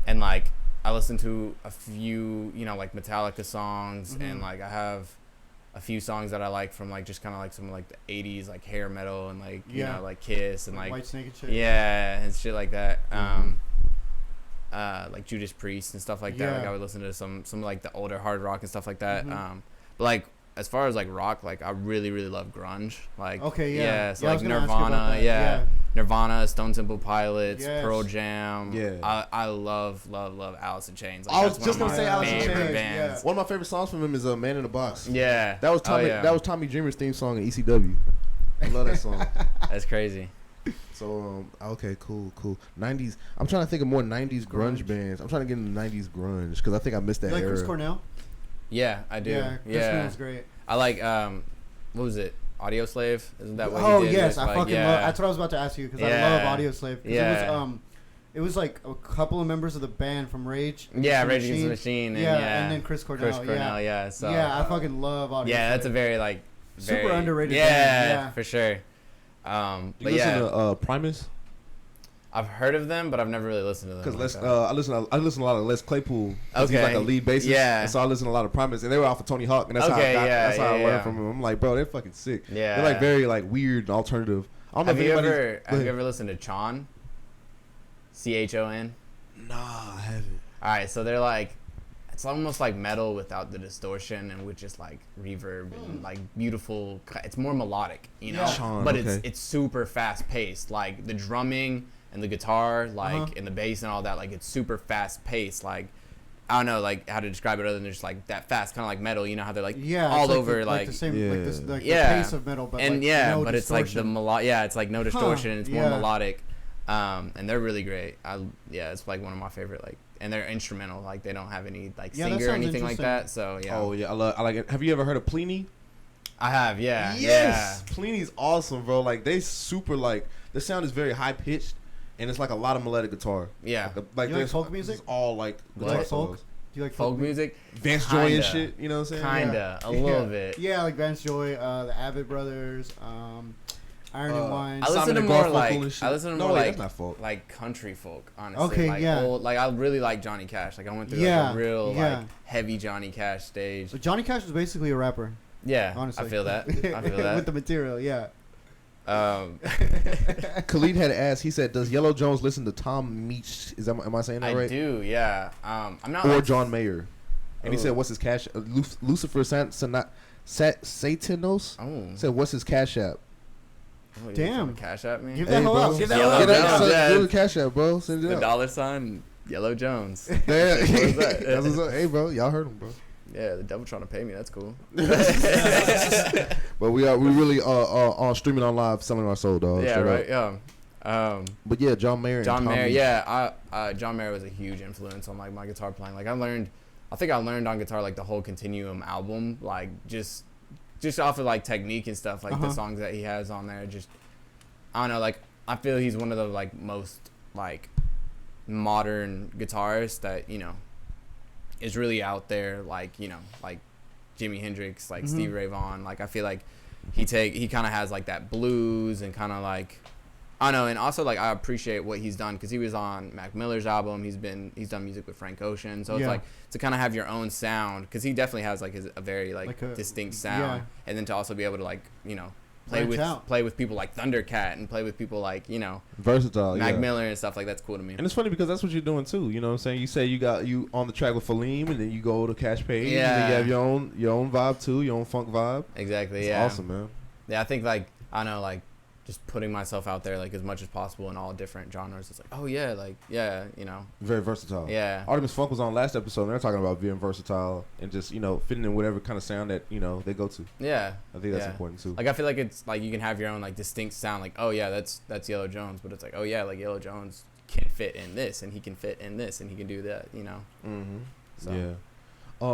And like I listen to a few, you know, like Metallica songs, and like I have a few songs that I like from like just kind of like some like the 80s like hair metal and like you know like Kiss and like White Snake and shit. yeah and shit like that. Like Judas Priest and stuff like that. Like I would listen to some like the older hard rock and stuff like that. But like as far as like rock, like I really love grunge. Like so like Nirvana, Nirvana, Stone Temple Pilots, Pearl Jam. I love Alice in Chains. Like, I was just gonna say Alice in Chains. Bands. One of my favorite songs from him is Man in the Box. Yeah, that was Tommy. That was Tommy Dreamer's theme song in ECW. I love that song. That's crazy. So okay, cool. 90s. I'm trying to think of more 90s grunge bands. I'm trying to get into 90s grunge because I think I missed that You like era. Chris Cornell? Yeah, I do. Yeah, Chris Cornell's great. I like what was it? Audio Slave? Isn't that what he did? Yes, with, I fucking love. That's what I was about to ask you because I love Audio Slave. It was like a couple of members of the band from Rage. Rage Against the Machine. And and then Chris Cornell. So I fucking love Audio Slave. Yeah, that's a very like super underrated band. Yeah, for sure. Do you listen to Primus? I've heard of them, but I've never really listened to them. Because I listen a lot of Les Claypool. He's like a lead bassist. Yeah. And so I listen to a lot of Primus, and they were off of Tony Hawk, and that's how I learned from them. I'm like, bro, they're fucking sick. Yeah. They're like very like weird and alternative. I don't know have you ever listened to Chon? CHON? Nah, I haven't. All right, so they're like, it's almost like metal without the distortion and with just like reverb and like beautiful. It's more melodic, you know. Chon, but it's super fast paced. Like the drumming and the guitar, like and the bass and all that, like it's super fast paced. Like I don't know, like how to describe it other than just like that fast, kind of like metal. You know how they're like all over, like the same, the pace of metal, but and like no but it's like the it's like no distortion. It's more melodic, and they're really great. It's like one of my favorite like. And they're instrumental, like they don't have any like singer or anything like that. So yeah. Oh yeah, I like it. Have you ever heard of Pliny? I have, yeah. Yes, yeah. Pliny's awesome, bro. Like they super like the sound is very high pitched, and it's like a lot of melodic guitar. Yeah. Like you like folk music? It's all like guitar folk. Do you like folk music? Vance Joy and shit. You know what I'm saying? Kinda, a little bit. Yeah, like Vance Joy, the Avett Brothers, Iron and Wine. I listen to more like not folk. Like country folk, honestly. Okay, like old, like I really like Johnny Cash. Like I went through like a real like heavy Johnny Cash stage. So Johnny Cash was basically a rapper. Yeah, honestly. I feel that. With the material, yeah. Khalid had asked. He said, "Does Yellow Jones listen to Tom Meach? Am I saying that right?" I do. Yeah. I'm not. Or John Mayer. And he said, "What's his cash? Lucifer Satanos." Said, "What's his cash app?" Oh, damn. Cash app me. Give that hoe up. Give that hoe up. Give the cash app, bro. Send it the up. $ Yellow Jones. What is that? That's what's up. Hey, bro, y'all heard him, bro. Yeah, the devil trying to pay me. That's cool. But we really on streaming on live, selling our soul, dog. Yeah, right. Yeah. But yeah, John Mayer. John Mayer. Yeah, John Mayer was a huge influence on like my guitar playing. Like I think I learned on guitar like the whole Continuum album, like just off of like technique and stuff, like the songs that he has on there. Just I don't know, like I feel he's one of the like most like modern guitarists that is really out there, like like Jimi Hendrix, like Stevie Ray Vaughan. Like I feel like he kind of has like that blues and kind of like I don't know, and also like I appreciate what he's done because he was on Mac Miller's album. He's done music with Frank Ocean, so it's like to kind of have your own sound because he definitely has like a very like distinct sound, and then to also be able to like play with people like Thundercat and play with people like versatile Mac Miller and stuff like that's cool to me. And it's funny because that's what you're doing too. You know what I'm saying? You say you on the track with Faleem, and then you go to Cash Page, and then you have your own vibe too, your own funk vibe. Exactly. It's yeah. awesome, man. yeah, I think like I don't know, like just putting myself out there like as much as possible in all different genres. It's like, oh yeah, like yeah, you know, Very versatile. yeah, Artemis Funk was on last episode, and they're talking about being versatile and just, you know, fitting in whatever kind of sound that, you know, they go to. yeah. I think that's Yeah. important too. Like I feel like it's like you can have your own like distinct sound. Like, oh yeah, that's Yellow Jones, but it's like, oh yeah, like Yellow Jones can fit in this, and he can fit in this, and he can do that. You know. Mm-hmm. So. Yeah.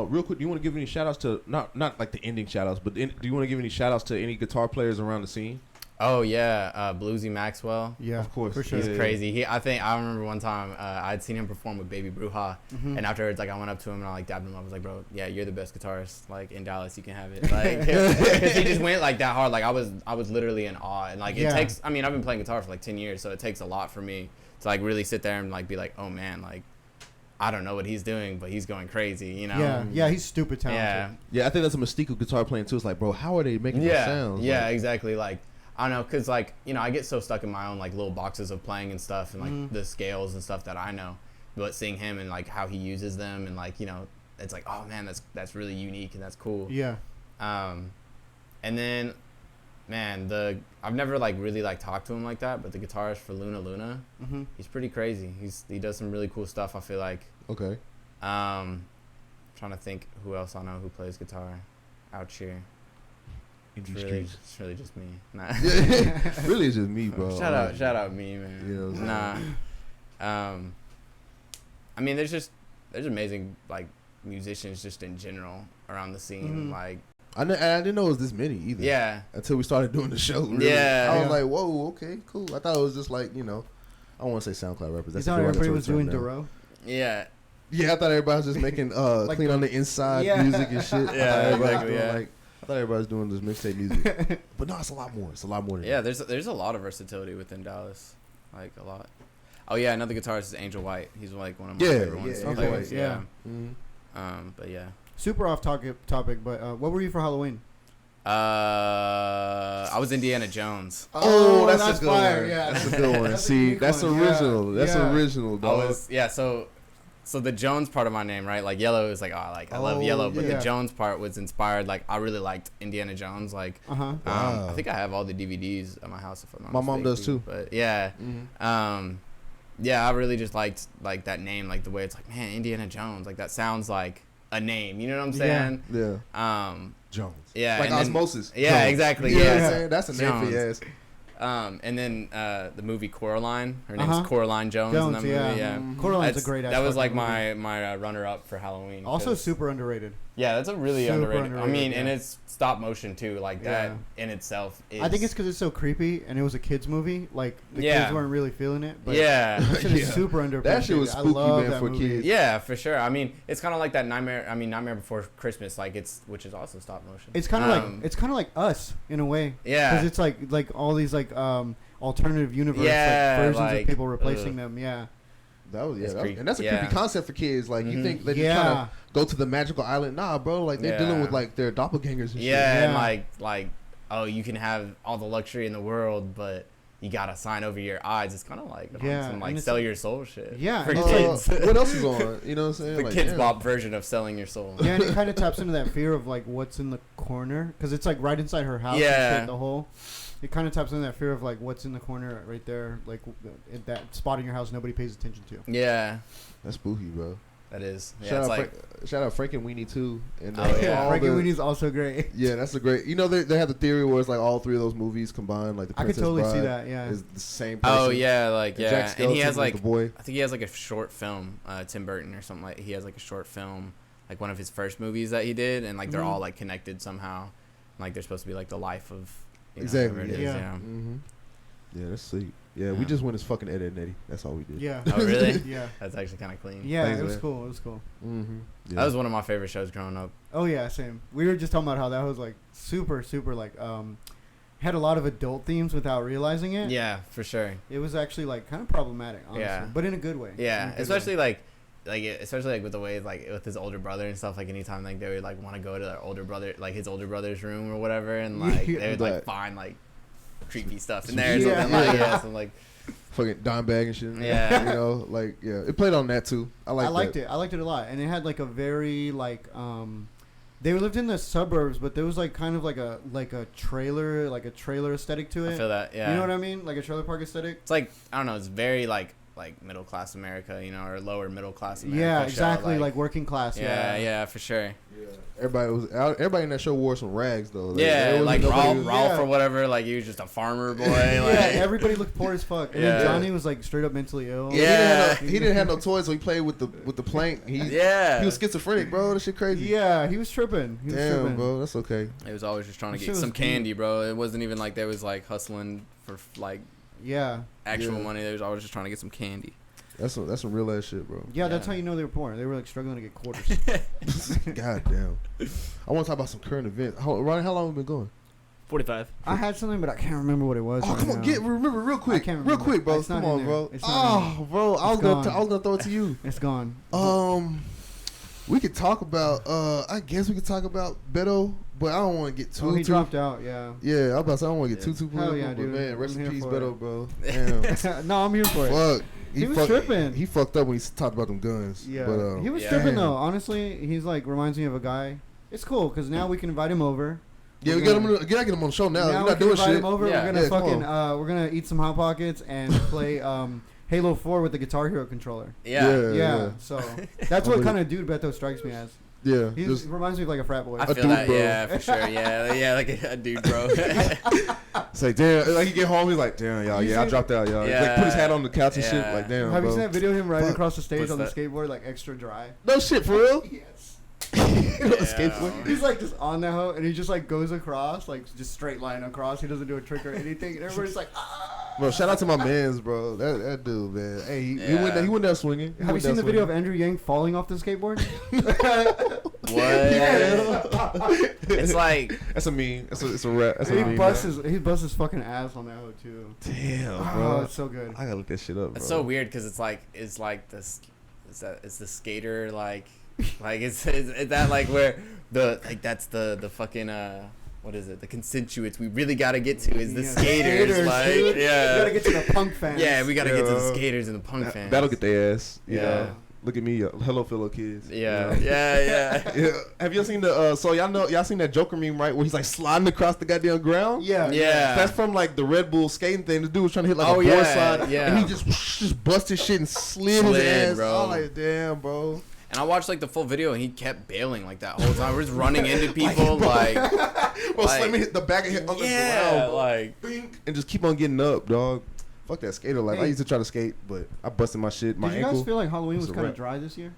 Real quick, do you want to give any shout outs to not like the ending shout outs, but do you want to give any shout outs to any guitar players around the scene? Oh yeah, Bluesy Maxwell. Yeah, Of course. for sure. He's Yeah. crazy. I remember one time I'd seen him perform with Baby Bruja, Mhm. and afterwards, like I went up to him and I like dabbed him. I was like, bro, yeah, you're the best guitarist like in Dallas. You can have it. Like, because he just went like that hard. Like I was literally in awe. And like it Yeah. takes. I mean, I've been playing guitar for like 10 years, so it takes a lot for me to like really sit there and like be like, oh man, like I don't know what he's doing, but he's going crazy. You know. Yeah, yeah, he's stupid talented. Yeah. Yeah, I think that's a mystique of guitar playing too. It's like, bro, how are they making those Yeah, sounds? yeah, Like, exactly. Like I don't know, cause like you know I get so stuck in my own like little boxes of playing and stuff, and like Mhm. the scales and stuff that I know, but seeing him and like how he uses them and like you know it's like, oh man, that's really unique and that's cool. Yeah. And then, man, I've never like really like talked to him like that, but the guitarist for Luna Luna, Mm-hmm. he's pretty crazy. He does some really cool stuff. I feel like. Okay. Trying to think who else I know who plays guitar out here. It's Indie really, streets. it's really just me. Nah. Really, it's just me, bro. Shout out me, man. You know what I'm Nah. I mean, there's amazing like musicians just in general around the scene. Mhm. Like, I didn't know it was this many either. yeah, Until we started doing the show. Really. Yeah. I was Yeah. like, whoa, okay, cool. I thought it was just like, you know, I don't want to say SoundCloud rappers. You That's thought a everybody derogatory was term doing now. Duro? yeah, Yeah, I thought everybody was just making Like clean on the inside Yeah. music and shit. Yeah, I thought everybody was exactly, doing, yeah. like, I thought everybody was doing this mixtape music. But no, it's a lot more. It's a lot more than yeah. that. There's a lot of versatility within Dallas, like a lot. Oh yeah, another guitarist is Angel White. He's like one of my Yeah, favorite ones yeah, to Angel play White, with. yeah. Mhm. But yeah. Super off topic, but what were you for Halloween? I was Indiana Jones. Oh, that's a good fire, one. yeah. That's a good one. That's a See, unique that's one, original. yeah. That's Yeah. original, I dog. was so the Jones part of my name, right? Like yellow is like I love Oh, yellow, but yeah. the Jones part was inspired. Like I really liked Indiana Jones. Like Uh-huh. Wow. I think I have all the DVDs at my house. If I'm not My mom does mistaken, too. But yeah, Mhm. yeah, I really just liked like that name, like the way it's like, man, Indiana Jones. Like that sounds like a name. You know what I'm saying? Yeah. Jones. Yeah, Like and then- Osmosis. Yeah, Jones. exactly. You know what Yeah. I'm saying? That's a name for your Jones. ass. And then the movie Coraline. Her name's Uh-huh. Coraline Jones, in that Jones, movie. yeah. Yeah. Coraline's a That's- great ass That was like fucking movie. my runner up for Halloween. Also 'cause- super underrated. yeah, that's a really super underrated. I underrated, mean, and yeah. it's stop motion too. Like that Yeah. in itself. Is, I think it's because it's so creepy and it was a kids movie. Like the Yeah. kids weren't really feeling it. But yeah, that shit is Yeah. super underrated. That shit was I spooky, love man, that for movie. kids. yeah, for sure. I mean, it's kind of like that Nightmare Before Christmas. Like which is also stop motion. It's kind of like Us in a way. Yeah. Because it's like all these like alternative universe Yeah, like, versions like, of people replacing ugh. them. Yeah. That was It's creepy. and that's a Yeah. creepy concept for kids. Like you Mhm. think they're Yeah. trying to go to the magical island. Nah, bro. Like they're dealing Yeah. with like their doppelgangers and Yeah, and Yeah. like oh, you can have all the luxury in the world, but you gotta sign over your eyes. It's kind of like Yeah, some and like it's- sell your soul shit. Yeah, for and shit. it's kids. What else is on? You know what I'm saying? The Like, kids damn. bop version of selling your soul. Yeah, and it kind of taps into that fear of like what's in the corner because it's like right inside her house. Yeah. And shit, the hole. It kind of taps into that fear of like what's in the corner right there, like that spot in your house nobody pays attention to. Yeah, That's spooky, bro. that is. Yeah, Shout it's out, like shout out Frank and Weenie too. And Oh, yeah. all Frankie the- Winnie's also great. Yeah, that's a great. You know, they have the theory where it's like all three of those movies combined. Like the I could Princess totally Bride see that. Yeah. is the same person. oh yeah, like And yeah, Jack and he has Skellington like was the boy. I think he has like a short film, Tim Burton or something like. He has like a short film, like one of his first movies that he did, and like they're Mhm. all like connected somehow. Like they're supposed to be like the life of you know, Exactly, whoever it is, yeah. yeah. Mm-hmm. Yeah, that's sweet. Yeah, we Yeah. just went as fucking Ed, Ed and Eddie. That's all we did. Yeah. Oh really? Yeah. That's actually kind of clean. Yeah, Thanks, it was man. cool. It was cool. Mm-hmm. Yeah. That was one of my favorite shows growing up. Oh yeah, same. We were just talking about how that was like super like had a lot of adult themes without realizing it. Yeah, for sure. It was actually like kind of problematic, honestly, Yeah. but in a good way. In Yeah, a good especially way. especially like with the way like with his older brother and stuff. Like anytime like they would like want to go to their older brother, like his older brother's room or whatever, and like Yeah. they would That- like find like creepy stuff in there or Yeah. something like Yeah. some like fucking dime bag and shit. Yeah. You know, like it played on that too. I I liked that. it. I liked it a lot, and it had like a very They lived in the suburbs, but there was like kind of like a trailer aesthetic to it. I feel that. Yeah. You know what I mean? Like a trailer park aesthetic. It's like, I don't know. It's very like middle class America, you know, or lower middle class America. Yeah, show, exactly. Like working class. Yeah, for sure. Yeah. Everybody in that show wore some rags though. Like nobody Rolf or whatever. Like he was just a farmer boy. Yeah, Like, everybody looked poor as fuck. And then Johnny was like straight up mentally ill. Yeah. he didn't have no toys, so he played with the plank. He was schizophrenic, bro. That shit crazy. Yeah, he was tripping. Damn, bro, that's okay. It was always just trying to That get shit some was candy, bro. It wasn't even like they was like hustling for like actual money. They was always just trying to get some candy. That's some real ass shit, bro. Yeah, that's how you know they were poor. They were like struggling to get quarters. God damn. I want to talk about some current events. Ronnie, how long have we been going? 45. I had something, but I can't remember what it was. Oh, come on, remember real quick. I can't real remember. quick, bro. It's not Come in on, there. bro. It's not in Oh, bro, I was gonna throw it to you. It's gone. We could talk about. I guess we could talk about Beto, but I don't want to get too. He dropped out. Yeah. Yeah, I was about to say I don't want to get too political. Hell yeah, but dude. man, rest I'm in here peace, for Beto, it. bro. Damn. No, I'm here for it. Fuck. He was tripping. He fucked up when he talked about them guns. Yeah. But, he was tripping though. Honestly, he's like reminds me of a guy. It's cool because now we can invite him over. Yeah, we gotta get him on the show now. We're Now not we can doing invite shit. him over. Yeah. We're gonna we're gonna eat some Hot Pockets and play Halo 4 with the Guitar Hero controller. Yeah. So that's what kind of dude Beto strikes me as. Yeah, He reminds me of like a frat boy. I feel dude, that. bro. Yeah, for sure. Yeah, like a dude, bro. it's like damn. Like he get home, he's like, damn, y'all. Yeah, I dropped out, y'all. Yeah. Like put his hat on the couch and shit. Yeah. Like damn. Have bro. you seen that video of him riding Fuck. across the stage What's on that? the skateboard like extra dry? No shit for real. Yes. Skateboard. He's like just on the hoe and he just like goes across, like just straight line across. He doesn't do a trick or anything. And everybody's like, ah. Bro, shout out to my mans, bro. That dude, man. Hey, he went down swinging. Have you seen the video of Andrew Yang falling off the skateboard? What? It's like that's a meme. It's a rap. That's a he meme. busts his fucking ass on that hoe too. Damn, Oh, bro. it's so good. I gotta look that shit up, bro. it's so weird because it's like this. It's the skater like is that like where the like that's the fucking what is it, the constituents we really gotta get to is the skaters like dude. yeah We gotta get to the punk fans. yeah we gotta get to the bro. skaters and the punk fans. That'll get their ass. You Yeah. know? Look at me, hello fellow kids. Yeah, You know? yeah. Yeah. Have y'all seen the so y'all seen that Joker meme, right, where he's like sliding across the goddamn ground? Yeah. Yeah. That's from like the Red Bull skating thing. The dude was trying to hit like a board yeah, slide, yeah. and he just busted shit and slid his ass. bro. I'm like, damn, bro. And I watched like the full video and he kept bailing like that whole time. We're just running into people like Bro, slam hit the back of hit on the ground, bro. like Bing, and just keep on getting up, dog. Fuck that skater life. I Hey. used to try to skate, but I busted my shit, my Did you ankle. guys feel like Halloween was It's a kind of wrap. dry this year?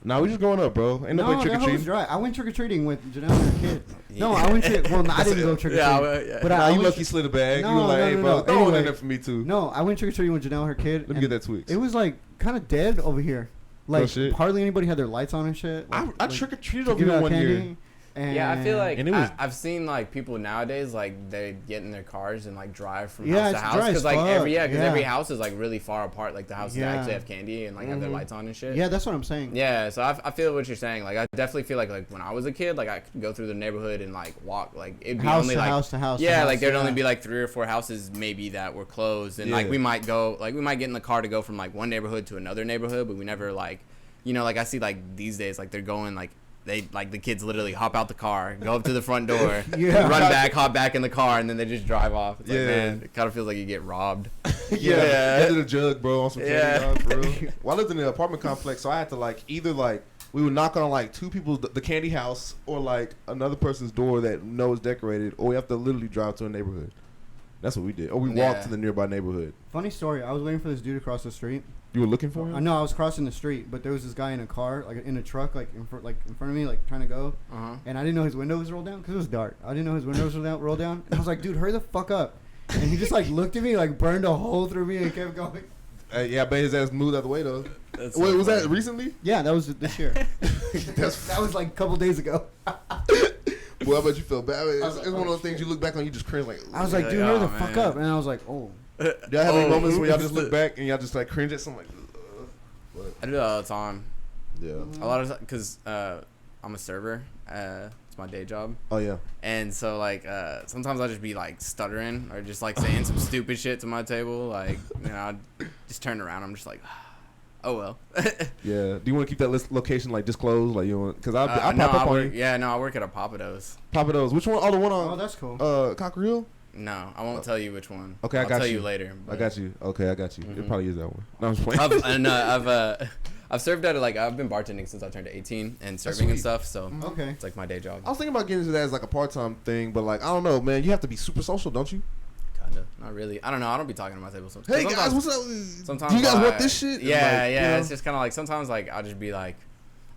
Nah, we just growing up, bro. Ain't nobody trick or that hoe was treating. dry. I went trick or treating with Janelle and her kid. No, I went to. Well, I didn't go trick or treating. yeah. But Nah, I you went lucky slid a bag. No, you were like, no, hey, no, bro, no. throw it in Anyway. there for me too. No, I went trick or treating with Janelle and her kid. Let me and get that Twix. It was like kind of dead over here. Like shit. hardly anybody had their lights on and shit. I Like, trick or treated to over give here out one candy. year. And Yeah, I feel like And it was- I've seen like people nowadays like they get in their cars and like drive from Yeah, house to it's house dry as because like fuck. every Yeah. every house is like really far apart. Like the houses that Yeah. actually have candy and like have their lights on and shit. Yeah, that's what I'm saying. Yeah, so I feel what you're saying. Like I definitely feel like when I was a kid, like I could go through the neighborhood and like walk like it'd be House only to like house to house. yeah, to like house, there'd yeah. only be like 3 or 4 houses maybe that were closed, and like Yeah. we might get in the car to go from like one neighborhood to another neighborhood, but we never like, you know, like I see like these days like they're going like. They like the kids literally hop out the car, go up to the front door, Yeah. run back, hop back in the car, and then they just drive off. It's like, Yeah. man, it kind of feels like you get robbed. Yeah, I did a jug, bro, on some candy, Yeah. dog, for real. Well, I lived in an apartment complex, so I had to like either like we would knock on like 2 people's the candy house or like another person's door that knows decorated, or we have to literally drive to a neighborhood. That's what we did, or we Yeah. walked to the nearby neighborhood. Funny story. I was waiting for this dude across the street. You were looking for him? I know I was crossing the street, but there was this guy in a car, like in a truck, like in front of me, like trying to go. And I didn't know his window was rolled down because it was dark. I didn't know his window was rolled down. And I was like, dude, hurry the fuck up. And he just like looked at me, like burned a hole through me, and kept going. Yeah, I bet his ass moved out the way though. That's Wait, so was that funny. recently? Yeah, that was this year. That's That was like a couple days ago. Boy, I bet you feel bad. It's one of those things you look back on, you just cringe like. I was like, dude, Yeah, hurry the oh, fuck man. up. And I was like, oh. Y'all have any Oh, moments where y'all just oops. look back and y'all just like cringe at something like. I do that all the time. Yeah. A lot of because I'm a server. It's my day job. Oh yeah. And so like sometimes I'll just be like stuttering or just like saying some stupid shit to my table, like, you know, I'd just turn around, I'm just like Oh well. Yeah. Do you want to keep that location like disclosed? Like you want? Because I no, pop up on you. Yeah, no, I work at a Papados. Papados. Which one? Oh, the one on. Oh, that's cool. Cockrell Hill? No, I won't tell you which one. Okay, I got I'll tell you. you later. I got you. Okay, I got you. It Mhm. probably is that one. No, I'm just playing. I've served at I've been bartending since I turned 18 and serving and sweet. stuff. So Okay. it's like my day job. I was thinking about getting into that as like a part-time thing, but like I don't know, man. You have to be super social, don't you? Kinda, not really. I don't know. I don't be talking to my table sometimes. Hey guys, what's up? Sometimes Do you guys I- want this shit? Yeah, Like, yeah. you know? It's just kind of like sometimes like I'll just be like,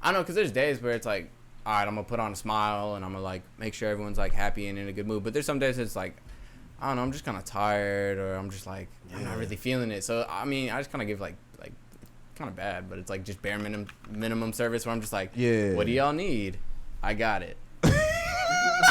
I don't know, because there's days where it's like, all right, I'm gonna put on a smile and I'm gonna like make sure everyone's like happy and in a good mood. But there's some days it's like, I don't know, I'm just kind of tired or I'm just like I'm not really feeling it. So I mean, I just kind of give like kind of bad, but it's like just bare minimum service where I'm just like, Yeah. what do y'all need? I got it.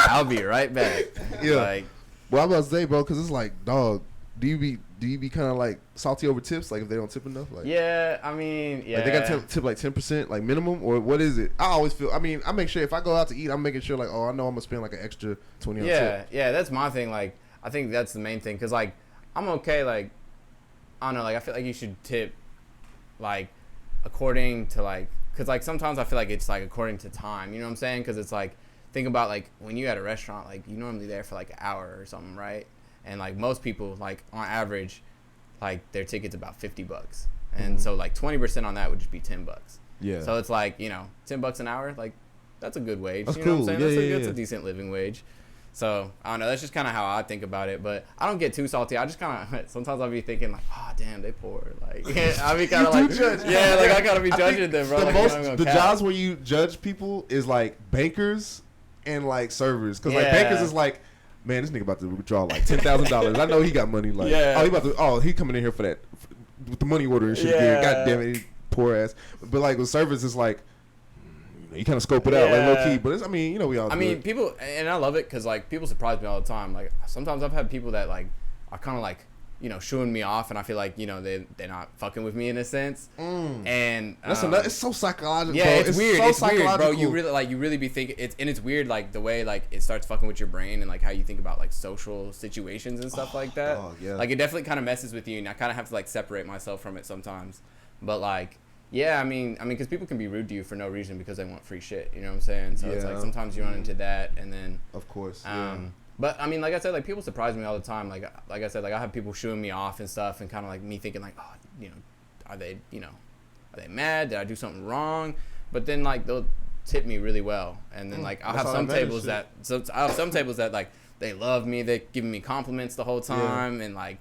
I'll be right back. Yeah. Like, Well, I'm about to say, bro, because it's like, dog. Do you be kind of like salty over tips, like if they don't tip enough? Like, yeah, I mean, yeah. like they got to tip like 10%, like minimum, or what is it? I always feel. I mean, I make sure if I go out to eat, I'm making sure like, oh, I know I'm gonna spend like an extra 20 on tip. Yeah, that's my thing. Like, I think that's the main thing. Cause like, I'm okay. Like, I don't know. Like, I feel like you should tip, like, according to like, cause like sometimes I feel like it's like according to time. You know what I'm saying? Cause it's like, think about like when you at a restaurant, like you normally there for like an hour or something, right? And like most people, like on average, like their ticket's about $50, and so like 20% on that would just be $10. Yeah. So it's like, you know, $10 an hour, like that's a good wage. That's you know cool. what I'm saying? Yeah, That's yeah. a decent living wage. So I don't know. That's just kind of how I think about it. But I don't get too salty. I just kind of sometimes I'll be thinking like, oh damn, they poor. Like I'll be kind of like, judge. yeah, like I gotta be I think judging them, bro. The Like, most, I'm gonna the cap. jobs where you judge people is like bankers and like servers, because like Yeah. bankers is like, man, this nigga about to withdraw like $10,000. I know he got money. Like, Yeah. he coming in here for that with the money order and shit. Yeah. Again. God damn it, he poor ass. But like with servers, it's like you kind of scope it out like low key. But it's, I mean, you know, we all. I do mean, it. people, and I love it because like people surprise me all the time. Like sometimes I've had people that like are kind of like, you know, shooing me off, and I feel like, you know, they're not fucking with me in a sense. And That's another, it's so psychological. yeah, bro. it's weird. So It's weird, bro. psychological. You really be thinking it's weird, like the way like it starts fucking with your brain and like how you think about like social situations and stuff like that. dog, yeah. Like it definitely kind of messes with you, and I kind of have to like separate myself from it sometimes. But like, yeah, I mean, because people can be rude to you for no reason because they want free shit. You know what I'm saying? So it's Yeah. like sometimes you run into that, and then Of course. Yeah. But I mean, like I said, like people surprise me all the time. Like I said, like I have people shooing me off and stuff, and kind of like me thinking like, oh, you know, are they mad? Did I do something wrong? But then like they'll tip me really well, and then like I'll that's have all some that matters, tables shit. that I'll have some tables that like they love me, they're giving me compliments the whole time, and like,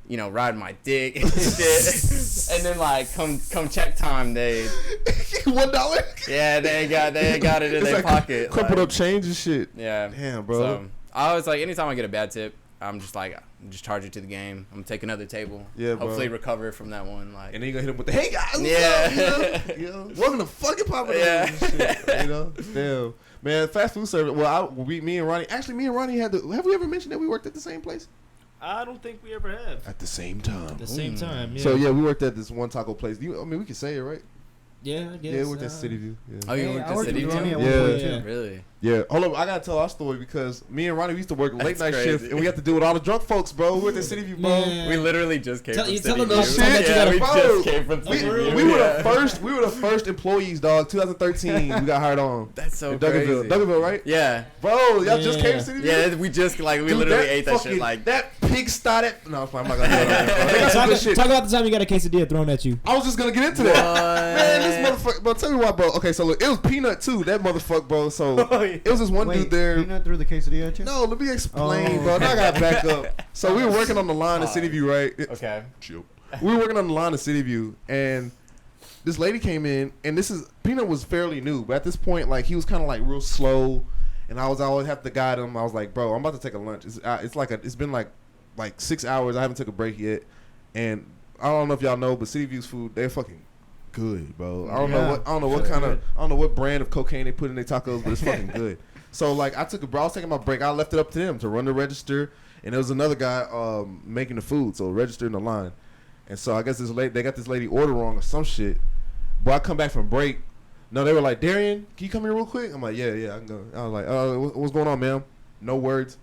you know, riding my dick and shit. And then like come check time, they $1. yeah they got it in It's their like pocket. crumpled like, up change and shit. yeah. Damn, bro. So I always like anytime I get a bad tip, I'm just like just charge it to the game. I'm gonna take another table. Yeah, bro. Hopefully recover from that one. Like And then you gonna hit him with the hey guys, what's Yeah. up? You know? Welcome to fucking Papa Do's Yeah. and shit. You know, damn, man, fast food service. Well, me and Ronnie had the. Have we ever mentioned that we worked at the same place I don't think we ever have. at the same time? At the same time, yeah. So yeah, we worked at this one taco place. I mean, we can say it, right? Yeah, I guess. Yeah, we worked at City View. Yeah. oh, you Hey, worked I at worked City with Ronnie too? at one point, Yeah. too. Really? Yeah, hold up. I gotta tell our story because me and Ronnie we used to work late That's night crazy. shift, and we had to deal with all the drunk folks, bro. We were at the City View, bro. Man. We literally just came Tell- from you City tell them View. those shit that you Yeah, gotta we follow. just came from City View. We were Yeah. the first employees, dog. 2013, we got hired on. That's so In Duncanville, crazy. Duncanville, right? Yeah. Bro, y'all just Yeah. came to City View. Yeah, we just like we Dude, literally that ate that fucking- shit like that pigsty. That no, I'm not gonna do that. Bro. They got some good shit. Talk about the time you got a quesadilla thrown at you. I was just gonna get into that. Man, this motherfucker. Bro, tell me why, bro. Okay, so look, it was Peanut too. That motherfucker, bro. So it was this one Wait, dude there. Peanut threw the quesadilla at you? No, let me explain, Oh. bro. Now I gotta back up. So we were working on the line at City View, right? Okay. Chill. We were working on the line at City View, and this lady came in, and Peanut was fairly new, but at this point, like he was kind of like real slow, and I always have to guide him. I was like, bro, I'm about to take a lunch. It's been like 6 hours. I haven't took a break yet, and I don't know if y'all know, but City View's food, they're fucking good, bro. I don't know what brand of cocaine they put in their tacos, but it's fucking good. So like I was taking my break. I left it up to them to run the register, and there was another guy making the food, so registering the line. And so I guess they got this lady order wrong or some shit. But I come back from break. No, they were like, Darian, can you come here real quick? I'm like, yeah, I can go. I was like, what's going on, ma'am? No words.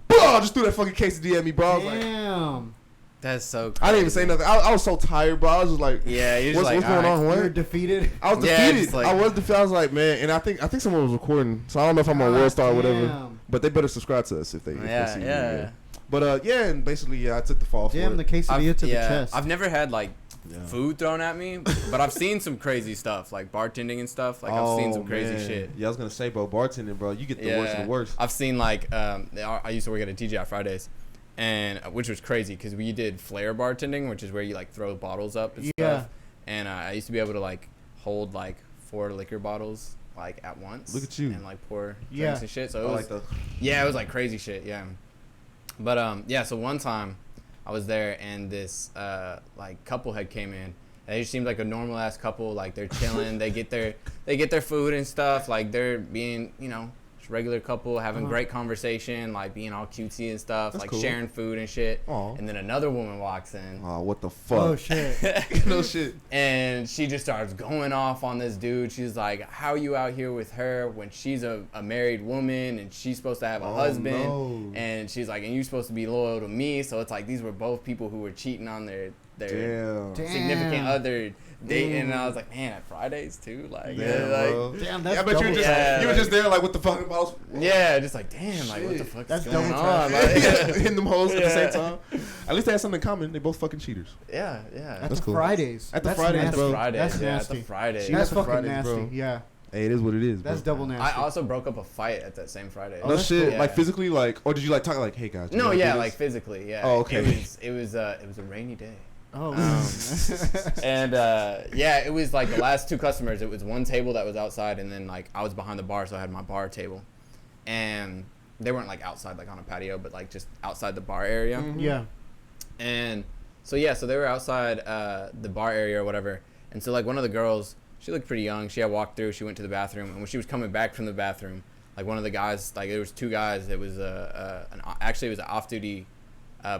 Bro, just threw that fucking quesadilla at me, bro. I was like, Damn. That's so crazy. I didn't even say nothing. I was so tired, bro. I was just like, Yeah, you're just what's like, going all on? You What? were defeated. I was Yeah, defeated. just like- I was defeated. I was like, man, and I think someone was recording, so I don't know if I'm on World Star or whatever. Damn. But they better subscribe to us if they see Yeah, me. yeah. But yeah, and basically, yeah, I took the fall for Damn, it. the quesadilla to the chest. I've never had like Yeah. food thrown at me, but I've seen some crazy stuff, like bartending and stuff. Like I've seen some crazy man. shit. Yeah, I was gonna say, bro, bartending, bro, you get the worst of the worst. I've seen like I used to work at a TGI Fridays, and which was crazy because we did flare bartending, which is where you like throw bottles up and Yeah. stuff. And I used to be able to like hold like 4 liquor bottles like at once. Look at you. And like pour Yeah. drinks and shit. So it I was like the yeah, it was like crazy shit. Yeah. But yeah, so one time I was there and this like couple had came in. They just seemed like a normal ass couple. Like they're chilling. they get their food and stuff. Like they're being, you know, just regular couple having great conversation. Like being all cutesy and stuff. That's like cool. sharing food and shit. Aw. And then another woman walks in. Oh, what the fuck? Oh shit. No shit. And she just starts going off on this dude. She's like, how are you out here with her when she's a married woman and she's supposed to have a husband? No. And she's like, and you're supposed to be loyal to me. So it's like these were both people who were cheating on their Damn. significant Damn. other dating. And I was like, man, at Fridays too? Like, Yeah, like bro. Damn, that's Yeah, I bet you were double just Yeah, you were like- just there like with the fucking bottles. yeah, just like, damn, like, what the Shit. fuck's That's going double on? trap. Like, Hitting them hoes at the same Yeah. time. At least they had something in common. They both fucking cheaters. yeah. At That's the cool. Fridays. At the That's Fridays, nasty. bro. Fridays, That's yeah, nasty. at the Fridays. That's at the fucking Fridays, nasty. bro. Yeah. Hey, it is what it is. That's bro. double nasty. I also broke up a fight at that same Friday. Oh, No that's shit. cool. Like Yeah. physically, like, or did you like talk like, hey guys? do you No, wanna yeah, do like this? physically, yeah. Oh, okay. It was a rainy day. Oh. And yeah, it was like the last 2 customers. It was one table that was outside, and then like I was behind the bar, so I had my bar table, and they weren't like outside, like on a patio, but like just outside the bar area. Yeah. And so yeah, so they were outside the bar area or whatever. And so like one of the girls, she looked pretty young. She had walked through. She went to the bathroom, and when she was coming back from the bathroom, like one of the guys, like there was 2 guys. It was actually it was an off-duty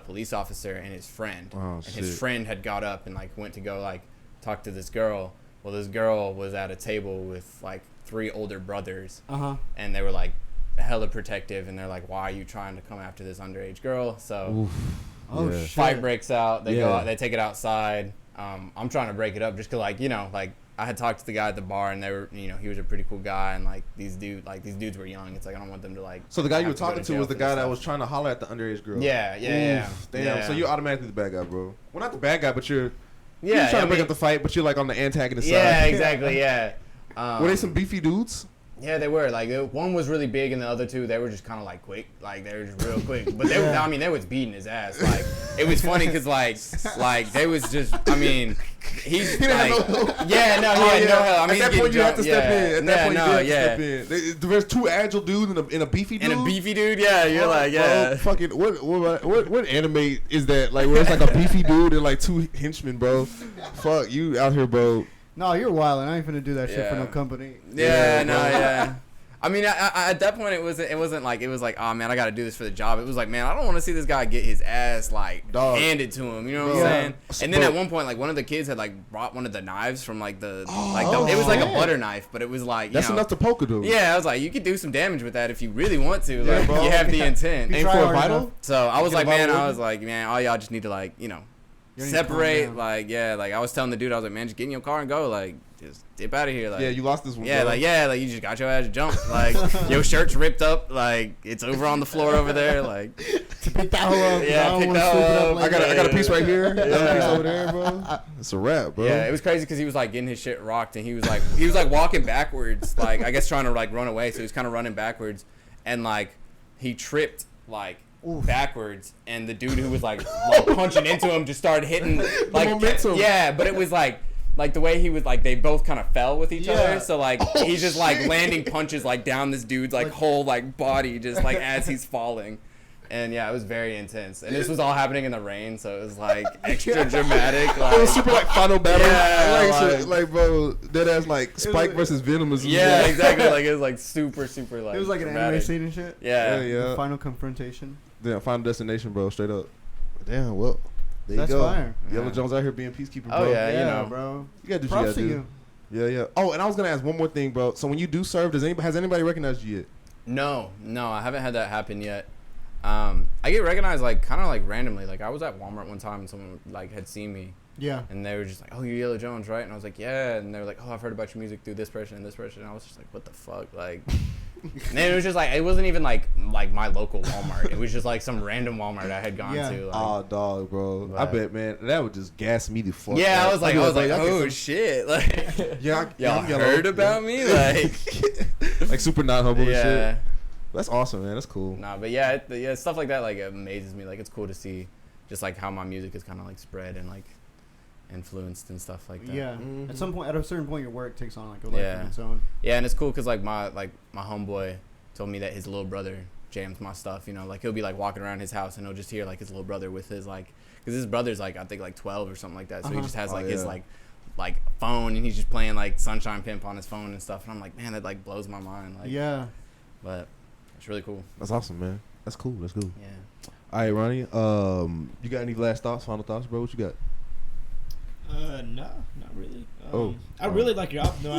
police officer and his friend. Oh, and shit. his friend had got up and like went to go like talk to this girl. Well, this girl was at a table with like 3 older brothers, and they were like hella protective, and they're like, why are you trying to come after this underage girl? So Oh Yeah. shit. fight breaks out. They go Yeah. out, they take it outside. I'm trying to break it up just 'cause like, you know, like I had talked to the guy at the bar, and they were, you know, he was a pretty cool guy, and like these dudes were young. It's like I don't want them to like. So the guy you have were to go talking to jail was the for guy this that stuff. was trying to holler at the underage girl. Yeah, yeah. Damn. Yeah. So you're automatically the bad guy, bro. Well, not the bad guy, but you're yeah, trying I to break mean- up the fight, but you're like on the antagonist Yeah, side. exactly. Yeah. Were they some beefy dudes? Yeah, they were. Like, one was really big, and the other 2, they were just kind of like quick. Like, they were just real quick. But they, I mean, they was beating his ass. Like, it was funny because like they was just. I mean, he's He didn't like, have no help. yeah, no, he Oh, had no yeah. help. I mean, at that he's point, you getting have to jumped. step in. At that point, you no, did have to step in. There's 2 agile dudes and a beefy dude. And a beefy dude, yeah, you're like, yeah. Bro, fucking what anime is that? Like where it's like a beefy dude and like 2 henchmen, bro. Fuck you out here, bro. No, you're wild, and I ain't finna do that shit for Yeah. no company. Yeah, Yeah, no, bro. yeah. I mean, I at that point it wasn't like oh man, I got to do this for the job. It was like, man, I don't want to see this guy get his ass like Dog. handed to him. You know what Yeah. I'm saying? And then Bro. at one point, like one of the kids had like brought one of the knives from like it was Oh, like a shit. butter knife, but it was like you That's know, enough to poke a dude. Yeah, I was like, you could do some damage with that if you really want to. Yeah, Like, bro. you have the intent. Be Aim try for a hard vital. enough. So I was Get a like, man, bottle I of was like, man, all y'all just need to like, you know, You need to calm separate. down. Like, yeah, like I was telling the dude, I was like, man, just get in your car and go. Like, just dip out of here. Like, Yeah, you lost this one. yeah, bro. like you just got your ass jumped. Like your shirt's ripped up. Like it's over on the floor over there. Like Pick that hoe up. 'cause Yeah, I don't pick wanna that sweep it hoe up up. later. I got a piece right here. Yeah. Another piece over there, bro. It's a wrap, bro. yeah, it was crazy because he was like getting his shit rocked, and he was like walking backwards, like I guess trying to like run away. So he was kind of running backwards, and like he tripped like. Backwards, and the dude who was like punching into him just started hitting like momentum. yeah, but it was like the way he was like they both kind of fell with each Yeah. other, so like Oh, he's just like shit. landing punches like down this dude's like whole like body just like as he's falling. And yeah, it was very intense, and this was all happening in the rain, so it was like extra dramatic. It was Like, super like final battle. Yeah, like, like- like bro, that ass like Spike versus Venom or something. yeah, exactly. Like it was like super like. It was like an anime dramatic. scene and shit. Yeah. Yeah. The final confrontation. Damn, Final Destination, bro. Straight up. Damn. Well, there That's you go. fire. Yellow Yeah. Jones out here being peacekeeper, bro. Oh yeah, you know. bro. You gotta do what Props you to gotta you. do. Yeah, yeah. Oh, and I was gonna ask one more thing, bro. So when you do serve, has anybody recognized you yet? No, I haven't had that happen yet. I get recognized like kind of like randomly. Like I was at Walmart one time and someone like had seen me. Yeah. And they were just like, "Oh, you're Yellow Jones, right?" And I was like, "Yeah." And they were like, "Oh, I've heard about your music through this person and this person." And I was just like, "What the fuck?" Like, and then it was just like it wasn't even like my local Walmart. It was just like some random Walmart I had gone Yeah. to. Like, Oh, dog, bro. I But- bet, man, that would just gas me the fuck. yeah, up. I was like, I'd be "Oh shit!" Like, yeah, y'all I'm yellow. heard about me? Like, like super not humble and yeah. shit. That's awesome, man. That's cool. Nah, but yeah, yeah, stuff like that like amazes me. Like it's cool to see, just like how my music is kind of like spread and like influenced and stuff like that. Yeah. Mhm. At some point, at a certain point, your work takes on like a life Yeah. of its own. Yeah, and it's cool because like my homeboy told me that his little brother jams my stuff. You know, like he'll be like walking around his house and he'll just hear like his little brother with his like, because his brother's like I think like 12 or something like that. So he Uh-huh. just has Oh, like his yeah. like phone and he's just playing like Sunshine Pimp on his phone and stuff. And I'm like, man, that like blows my mind. Like, Yeah. But it's really cool. That's awesome, man. That's cool. That's cool. Yeah. All right, Ronnie. You got any last thoughts, final thoughts, bro? What you got? No, not really. I Oh. really like your album. No,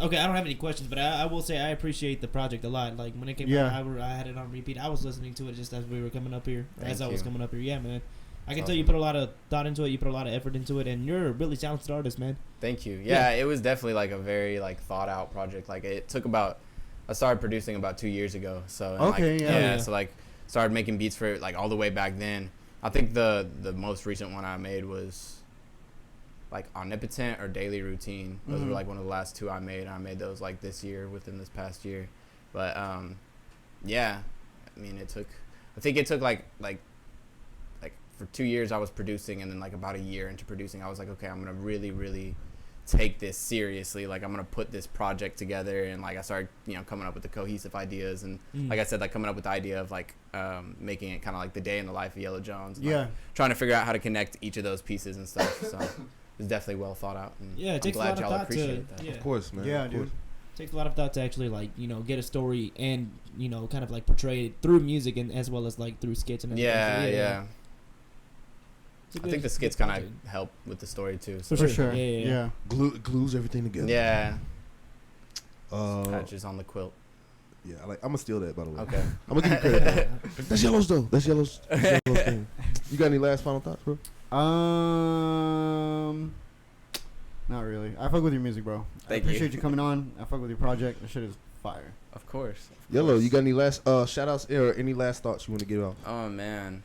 okay. I don't have any questions, but I will say I appreciate the project a lot. Like when it came Yeah. out, I had it on repeat. I was listening to it just as we were coming up here. Thank as I was you. coming up here, yeah, man. I can That's tell you awesome. put a lot of thought into it. You put a lot of effort into it, and you're a really talented artist, man. Thank you. Yeah, it was definitely like a very like thought out project. Like it took about, I started producing about 2 years ago. So and, Okay, like, yeah. yeah. So like started making beats for it like all the way back then. I think the most recent one I made was like Omnipotent or Daily Routine. Those Mhm. were like one of the last two I made. I made those like this year, within this past year. But yeah, I mean I think it took like for 2 years I was producing, and then like about a year into producing I was like, okay, I'm gonna really take this seriously. Like I'm gonna put this project together, and like I started coming up with the cohesive ideas, and like I said, like coming up with the idea of like making it kind of like the day in the life of Yellow Jones, and, Yeah. like, trying to figure out how to connect each of those pieces and stuff. So it's definitely well thought out, and Yeah, it I'm takes a glad lot of y'all thought to. appreciate that. Yeah. Of course, man. Yeah, Of dude. course. Takes a lot of thought to actually like get a story and kind of like portray it through music and as well as like through skits and everything. So, Yeah. It's a I good- think the it's a skits good kind project. of help with the story too. For So For sure. Yeah. Yeah. Glues everything together. yeah, Uh, patches on the quilt. yeah. I'm gonna steal that, by the way. Okay. I'm gonna give you credit. That's Yellow's though. That's Yellow's thing. You got any last final thoughts, bro? Not really. I fuck with your music, bro. I Thank you. appreciate you coming on. I fuck with your project. That shit is fire. Of course. Yellow, you got any last shout outs or any last thoughts you want to give out? Oh man.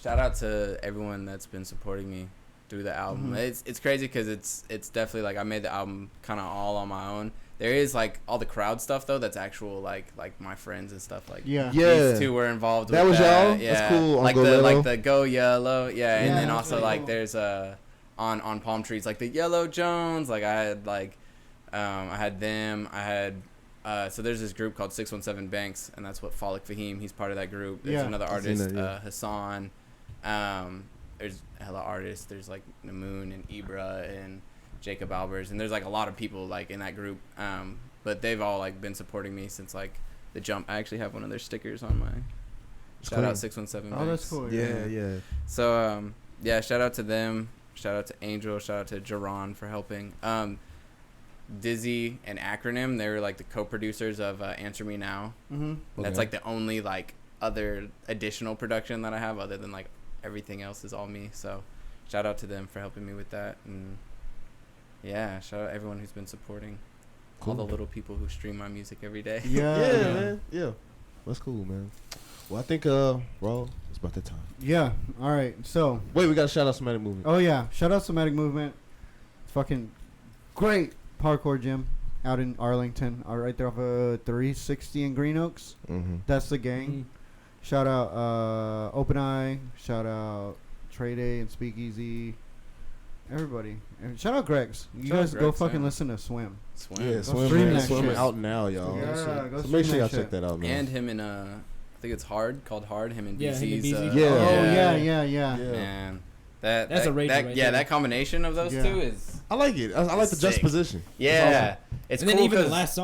Shout out to everyone that's been supporting me through the album. Mhm. It's crazy because it's definitely like I made the album kind of all on my own. There is like all the crowd stuff though. That's actual like my friends and stuff like. Yeah. Yeah. These two were involved. That with was that. y'all? Yeah. That's cool, Like Uncle the Yellow. like the Go Yellow. Yeah, and Yeah, then that's also really like cool. there's on Palm Trees like the Yellow Jones. Like I had like I had them. I had. So there's this group called 617 Banks, and that's what Falik Fahim. He's part of that group. There's Yeah. another I've seen artist, that, yeah. Hassan. There's hella artists. There's like Namoon and Ibra and Jacob Albers, and there's like a lot of people like in that group. But they've all like been supporting me since like the jump. I actually have one of their stickers on my. Shout Clean. out 617 Oh, Banks. that's cool. Yeah. So yeah, shout out to them. Shout out to Angel. Shout out to Jaron for helping. Dizzy and Acronym, they were like the co-producers of Answer Me Now. Mm-hmm. That's like the only like other additional production that I have, other than like everything else is all me. So shout out to them for helping me with that, and yeah, shout out everyone who's been supporting. All the Cool. little people who stream my music every day. Yeah. Yeah, man. Yeah. That's cool, man. Well, I think bro, it's about that time. Yeah. All right. So, Wait, we got to shout out Somatic Movement. oh yeah, shout out Somatic Movement. Fucking great parkour gym out in Arlington, right there off of 360 in Green Oaks. Mm-hmm. That's the gang. Shout out Open Eye. Shout out Trade Day and Speakeasy. Everybody. And shout out Greg's. You Shout out guys go Greg's, fucking yeah. listen to Swim. Swim. Yeah, Swim, stream man. that Swim shit. out now, y'all. Yeah, so go make stream sure that y'all shit. check that out, man. And him and I think it's called Hard. Him and Yeah, him and BC's. BZ. Yeah. Oh yeah, yeah. yeah. Yeah. Man, That's that, a rager that, right yeah, there. that combination of those Yeah. two is I like it. I like the Sick. juxtaposition. yeah. It's and then cool even the 'cause- last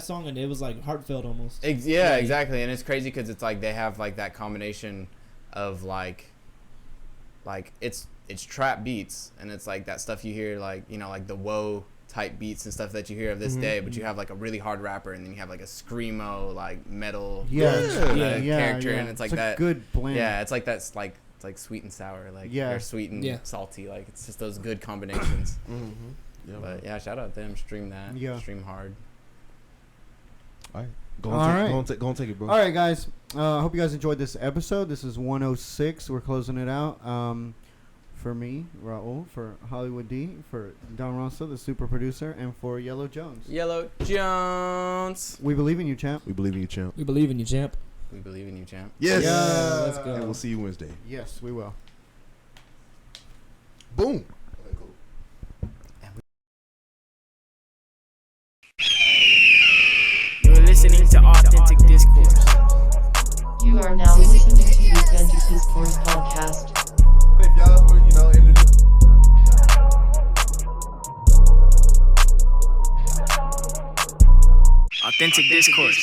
song, and it was like heartfelt almost. Yeah, exactly, and it's crazy because it's like they have like that combination of like it's trap beats, and it's like that stuff you hear like like the woe type beats and stuff that you hear of this day, but you have like a really hard rapper, and then you have like a screamo like metal character, and it's like that good blend. Yeah, it's like that's like it's like sweet and sour, like or sweet and salty, like it's just those good combinations. Yeah, but yeah, shout out to them. Stream that. Yeah. Stream hard. All right. Go on, take it, bro. All right, guys. I hope you guys enjoyed this episode. This is 106. We're closing it out. For me, Raul, for Hollywood D, for Don Rosso, the super producer, and for Yellow Jones. Yellow Jones. We believe in you, champ. We believe in you, champ. We believe in you, champ. We believe in you, champ. Yes. Let's go. And we'll see you Wednesday. Yes, we will. Boom. You're listening to Authentic Discourse. You are now listening to the Authentic Discourse podcast. If y'all were, in the Authentic Discourse.